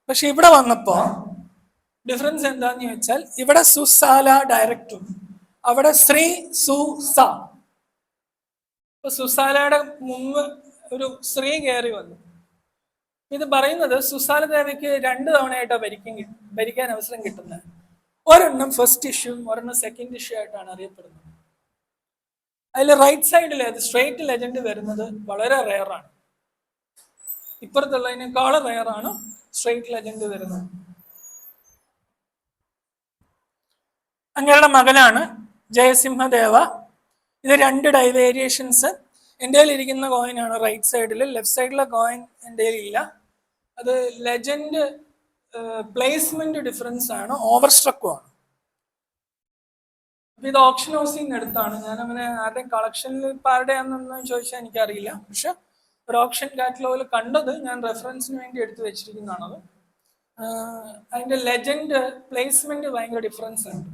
പക്ഷെ ഇവിടെ വന്നപ്പോ ഡിഫറൻസ് എന്താന്ന് ചോദിച്ചാൽ ഇവിടെ സുസാല ഡയറക്റ്റും അവിടെ ശ്രീ സു സ. ഇപ്പൊ സുസാലയുടെ മുമ്പ് ഒരു ശ്രീ കയറി വന്നു. ഇത് പറയുന്നത് സുസാല ദേവിക്ക് 2 തവണയായിട്ടാണ് ഭരിക്കാൻ അവസരം കിട്ടുന്നത്. ഒരെണ്ണം ഫസ്റ്റ് ഇഷ്യൂ, ഒരെണ്ണം സെക്കൻഡ് ഇഷ്യൂ ആയിട്ടാണ് അറിയപ്പെടുന്നത്. അതിൽ റൈറ്റ് സൈഡിൽ സ്ട്രേറ്റ് ലെജൻഡ് വരുന്നത് വളരെ റെയറാണ്. ഇപ്പുറത്തുള്ളതിനേക്കാളും റെയറാണ് സ്ട്രേറ്റ് ലെജൻഡ് വരുന്നത്. അങ്ങയുടെ മകനാണ് ജയസിംഹദേവ. ഇത് 2 ഡൈവേരിയേഷൻസ്. എൻ്റെ കയ്യിൽ ഇരിക്കുന്ന കോയിനാണ് റൈറ്റ് സൈഡിൽ. ലെഫ്റ്റ് സൈഡിലെ കോയിൻ എൻ്റെ കയ്യിൽ ഇല്ല. അത് ലെജൻഡ് പ്ലേസ്മെന്റ് ഡിഫറൻസ് ആണ്, ഓവർ സ്ട്രക്കും ആണ്. അപ്പൊ ഇത് ഓപ്ഷൻ ഹൗസിൽ നിന്ന് എടുത്താണ്. ഞാൻ അങ്ങനെ ആരുടെയും കളക്ഷനിൽ ഇപ്പം ആരുടെയാണെന്ന് ചോദിച്ചാൽ എനിക്കറിയില്ല. പക്ഷെ ഒരു ഓപ്ഷൻ കാറ്റലോഗിൽ കണ്ടത് ഞാൻ റെഫറൻസിന് വേണ്ടി എടുത്തു വെച്ചിരിക്കുന്നതാണത്. അതിന്റെ ലെജൻഡ് പ്ലേസ്മെന്റ് ഭയങ്കര ഡിഫറൻസ് ഉണ്ട്.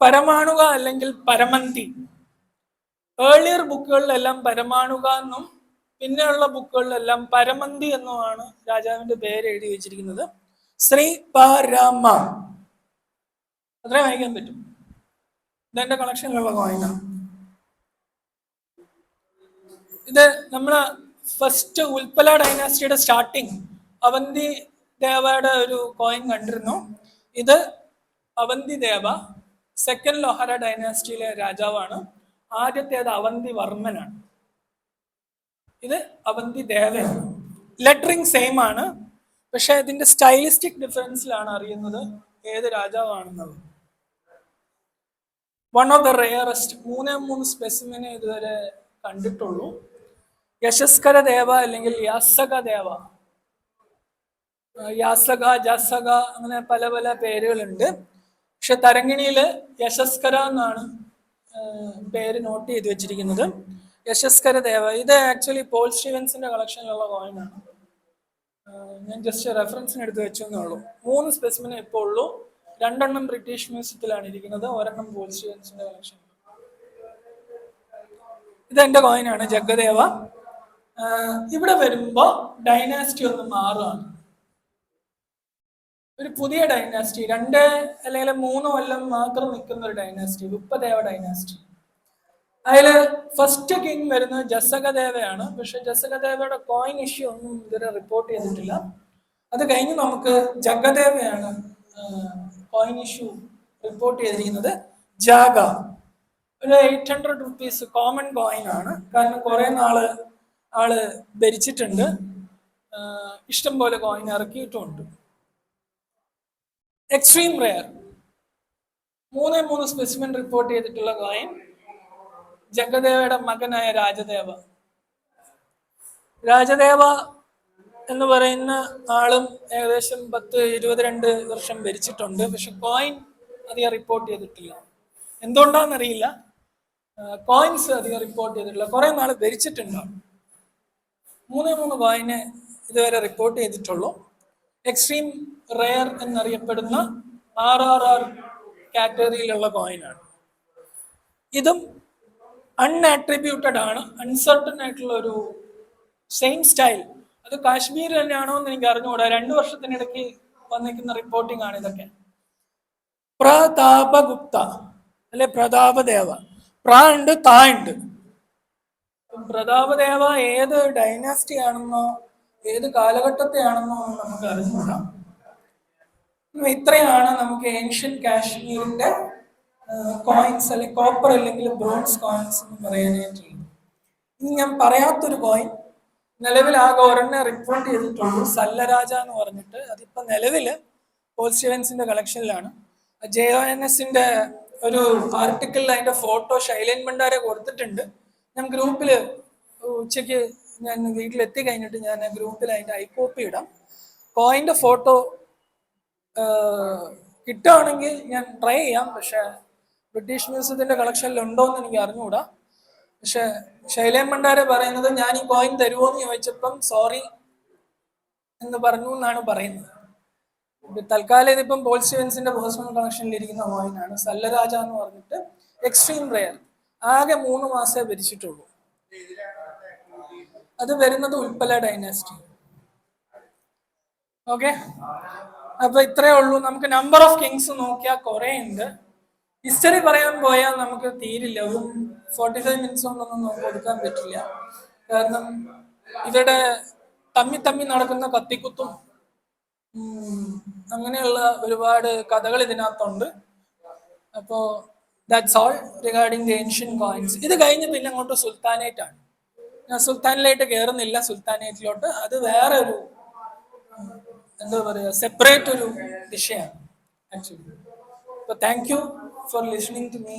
പരമാണുക അല്ലെങ്കിൽ പരമന്തി. ഏർലിയർ ബുക്കുകളിലെല്ലാം പരമാണുക എന്നും പിന്നെയുള്ള ബുക്കുകളിലെല്ലാം പരമന്തി എന്നുമാണ് രാജാവിന്റെ പേര് എഴുതി വെച്ചിരിക്കുന്നത്. ശ്രീ പരമ അത്രേ വായിക്കാൻ പറ്റും. ഇതെന്റെ കളക്ഷനിലുള്ള കോയിനാണ്. ഇത് നമ്മള് ഫസ്റ്റ് ഉൽപ്പല ഡൈനാസ്റ്റിയുടെ സ്റ്റാർട്ടിങ് അവന്തി ദേവയുടെ ഒരു കോയിൻ കണ്ടിരുന്നു. ഇത് അവന്തി ദേവ സെക്കൻഡ് ലൊഹാര ഡൈനാസ്റ്റിയിലെ രാജാവാണ്. ആദ്യത്തേത് അവന്തി വർമ്മനാണ്. ഇത് അവന്തി ദേവയാണ്. ലെറ്ററിങ് സെയിം ആണ്, പക്ഷെ ഇതിന്റെ സ്റ്റൈലിസ്റ്റിക് ഡിഫറൻസിലാണ് അറിയുന്നത് ഏത് രാജാവാണെന്നുള്ളത്. വൺ ഓഫ് ദ റെയറസ്റ്റ് 3 സ്പെസിമെനെ ഇതുവരെ കണ്ടിട്ടുള്ളൂ. യശസ്കര ദേവ അല്ലെങ്കിൽ യാസക ദേവ, യാസക, ജസക, അങ്ങനെ പല പല പേരുകളുണ്ട്. പക്ഷെ തരങ്കിണിയില് യശസ്കര എന്നാണ് പേര് നോട്ട് ചെയ്ത് വെച്ചിരിക്കുന്നത്. യശസ്കര ദേവ. ഇത് ആക്ച്വലി പോൾ സ്റ്റീവൻസിന്റെ കളക്ഷനിലുള്ള കോയിനാണ്. ഞാൻ ജസ്റ്റ് റെഫറൻസിന് എടുത്ത് വെച്ചെന്നേ ഉള്ളൂ. 3 സ്പെസിമിനെ ഇപ്പോൾ ഉള്ളൂ. 2 ബ്രിട്ടീഷ് മ്യൂസിയത്തിലാണ് ഇരിക്കുന്നത്, 1 പോൾ സ്റ്റീവൻസിന്റെ കളക്ഷൻ. ഇത് എന്റെ കോയിനാണ്, ജഗദേവ. ഇവിടെ വരുമ്പോ ഡൈനാസ്റ്റി ഒന്ന് മാറുകയാണ്. ഒരു പുതിയ ഡൈനാസ്റ്റി, 2 അല്ലെങ്കിൽ 3 കൊല്ലം മാത്രം നിൽക്കുന്ന ഒരു ഡൈനാസ്റ്റി, വിപ്പദേവ ഡൈനാസ്റ്റി. അതിൽ ഫസ്റ്റ് കിങ് വരുന്നത് ജസകദേവയാണ്. പക്ഷെ ജസകദേവയുടെ കോയിൻ ഇഷ്യൂ ഒന്നും ഇതുവരെ റിപ്പോർട്ട് ചെയ്തിട്ടില്ല. അത് കഴിഞ്ഞ് നമുക്ക് ജഗദേവയാണ് കോയിൻ ഇഷ്യൂ റിപ്പോർട്ട് ചെയ്തിരിക്കുന്നത്. ജാഗ ഒരു 800 റുപ്പീസ് കോമൺ കോയിൻ ആണ്. കാരണം കുറെ നാള് ആള് ഭരിച്ചിട്ടുണ്ട്, ഇഷ്ടം പോലെ കോയിൻ ഇറക്കിയിട്ടുമുണ്ട്. എക്സ്ട്രീം റെയർ 3 സ്പെസിമെൻ റിപ്പോർട്ട് ചെയ്തിട്ടുള്ള കോയിൻ ജഗദേവയുടെ മകനായ രാജദേവ. രാജദേവ എന്ന് പറയുന്ന ആളും ഏകദേശം 10-22 വർഷം ഭരിച്ചിട്ടുണ്ട്. പക്ഷെ കോയിൻ അധികം റിപ്പോർട്ട് ചെയ്തിട്ടില്ല. എന്തുകൊണ്ടാണെന്നറിയില്ല, കോയിൻസ് അധികം റിപ്പോർട്ട് ചെയ്തിട്ടില്ല. കുറെ നാൾ ഭരിച്ചിട്ടുണ്ട്. 3 കോയിന് ഇതുവരെ റിപ്പോർട്ട് ചെയ്തിട്ടുള്ളൂ. എക്സ്ട്രീം റെയർ എന്നറിയപ്പെടുന്ന RRR കാറ്റഗറിയിലുള്ള കോയിനാണ്. ഇതും അൺആട്രിബ്യൂട്ടഡ് ആണ്, അൺസർട്ടൺ ആയിട്ടുള്ള ഒരു സെയിം സ്റ്റൈൽ. അത് കാശ്മീർ തന്നെയാണോ എന്ന് എനിക്ക് അറിഞ്ഞുകൂടാ. 2 വർഷത്തിനിടയ്ക്ക് വന്നിരിക്കുന്ന റിപ്പോർട്ടിംഗ് ആണ് ഇതൊക്കെ. പ്രതാപഗുപ്ത അല്ലെ പ്രതാപദേവ. പ്ര ഉണ്ട്, താ ഉണ്ട്. പ്രതാപദേവ ഏത് ഡൈനാസ്റ്റി ആണെന്നോ ഏത് കാലഘട്ടത്തെ ആണെന്നോ നമുക്ക് അറിഞ്ഞുകൂടാ. ഇത്രയാണ് നമുക്ക് ഏൻഷ്യൻ കാശ്മീരിന്റെ കോയിൻസ് അല്ലെങ്കിൽ കോപ്പർ അല്ലെങ്കിൽ ബ്രോൺസ് കോയിൻസ് എന്ന് പറയാനായിട്ടുള്ളത്. ഇനി ഞാൻ പറയാത്തൊരു കോയിൻ നിലവിൽ ആകെ ഒരെണ്ണം റിപ്പോർട്ട് ചെയ്തിട്ടുള്ളൂ, സല്ലരാജ എന്ന് പറഞ്ഞിട്ട്. അതിപ്പോ നിലവില് പോൾ സ്റ്റീവൻസിന്റെ കളക്ഷനിലാണ്. JONSന്റെ ഒരു ആർട്ടിക്കിളിൽ അതിന്റെ ഫോട്ടോ ശൈലേൻ ഭണ്ഡാരെ കൊടുത്തിട്ടുണ്ട്. ഞാൻ ഗ്രൂപ്പില് ഉച്ചയ്ക്ക് ഞാൻ വീട്ടിലെത്തി കഴിഞ്ഞിട്ട് ഞാൻ ഗ്രൂപ്പിൽ അതിന്റെ ഐകോപ്പി ഇടാം. കോയിന്റെ ഫോട്ടോ കിട്ടുകയാണെങ്കിൽ ഞാൻ ട്രൈ ചെയ്യാം. പക്ഷെ ബ്രിട്ടീഷ് മ്യൂസിയത്തിന്റെ കളക്ഷനിൽ ഉണ്ടോ എന്ന് എനിക്ക് അറിഞ്ഞുകൂടാ. പക്ഷെ ശൈലേൻ ഭണ്ഡാരെ പറയുന്നത് ഞാൻ ഈ കോയിൻ തരുമോ എന്ന് ചോദിച്ചപ്പം സോറി എന്ന് പറഞ്ഞു എന്നാണ് പറയുന്നത്. തൽക്കാലം ഇതിപ്പം പോൾ സ്റ്റീവൻസിന്റെ പേഴ്സണൽ കളക്ഷനിൽ ഇരിക്കുന്ന കോയിനാണ്. സല്ലരാജ എന്ന് പറഞ്ഞിട്ട് എക്സ്ട്രീം റെയർ. ആകെ 3 മാസമേ ഭരിച്ചിട്ടുള്ളൂ. അത് വരുന്നത് ഉൽപ്പല ഡൈനാസ്റ്റി. ഓക്കെ, അപ്പൊ ഇത്രയേ ഉള്ളൂ. നമുക്ക് നമ്പർ ഓഫ് കിങ്സ് നോക്കിയാൽ കുറെ ഉണ്ട്. ഹിസ്റ്ററി പറയാൻ പോയാൽ നമുക്ക് തീരില്ല. ഒരു 45 മിനിറ്റ്സ് കൊണ്ടൊന്നും നമുക്ക് കൊടുക്കാൻ പറ്റില്ല. കാരണം ഇവരുടെ തമ്മി നടക്കുന്ന കത്തിക്കുത്തും അങ്ങനെയുള്ള ഒരുപാട് കഥകൾ ഇതിനകത്തുണ്ട്. അപ്പോ that's all regarding the ancient coins. ഇത് കഴിഞ്ഞ് പിന്നെ അങ്ങോട്ട് സുൽത്താനേറ്റ് ആണ്. ഞാൻ സുൽത്താനിലേക്ക് കയറുന്നില്ല, സുൽത്താനേറ്റിലോട്ട്. അത് വേറെ ഒരു എന്താ പറയുക, സെപ്പറേറ്റ് ഒരു വിഷയമാണ് ആക്ച്വലി. അപ്പോൾ thank you for listening to me.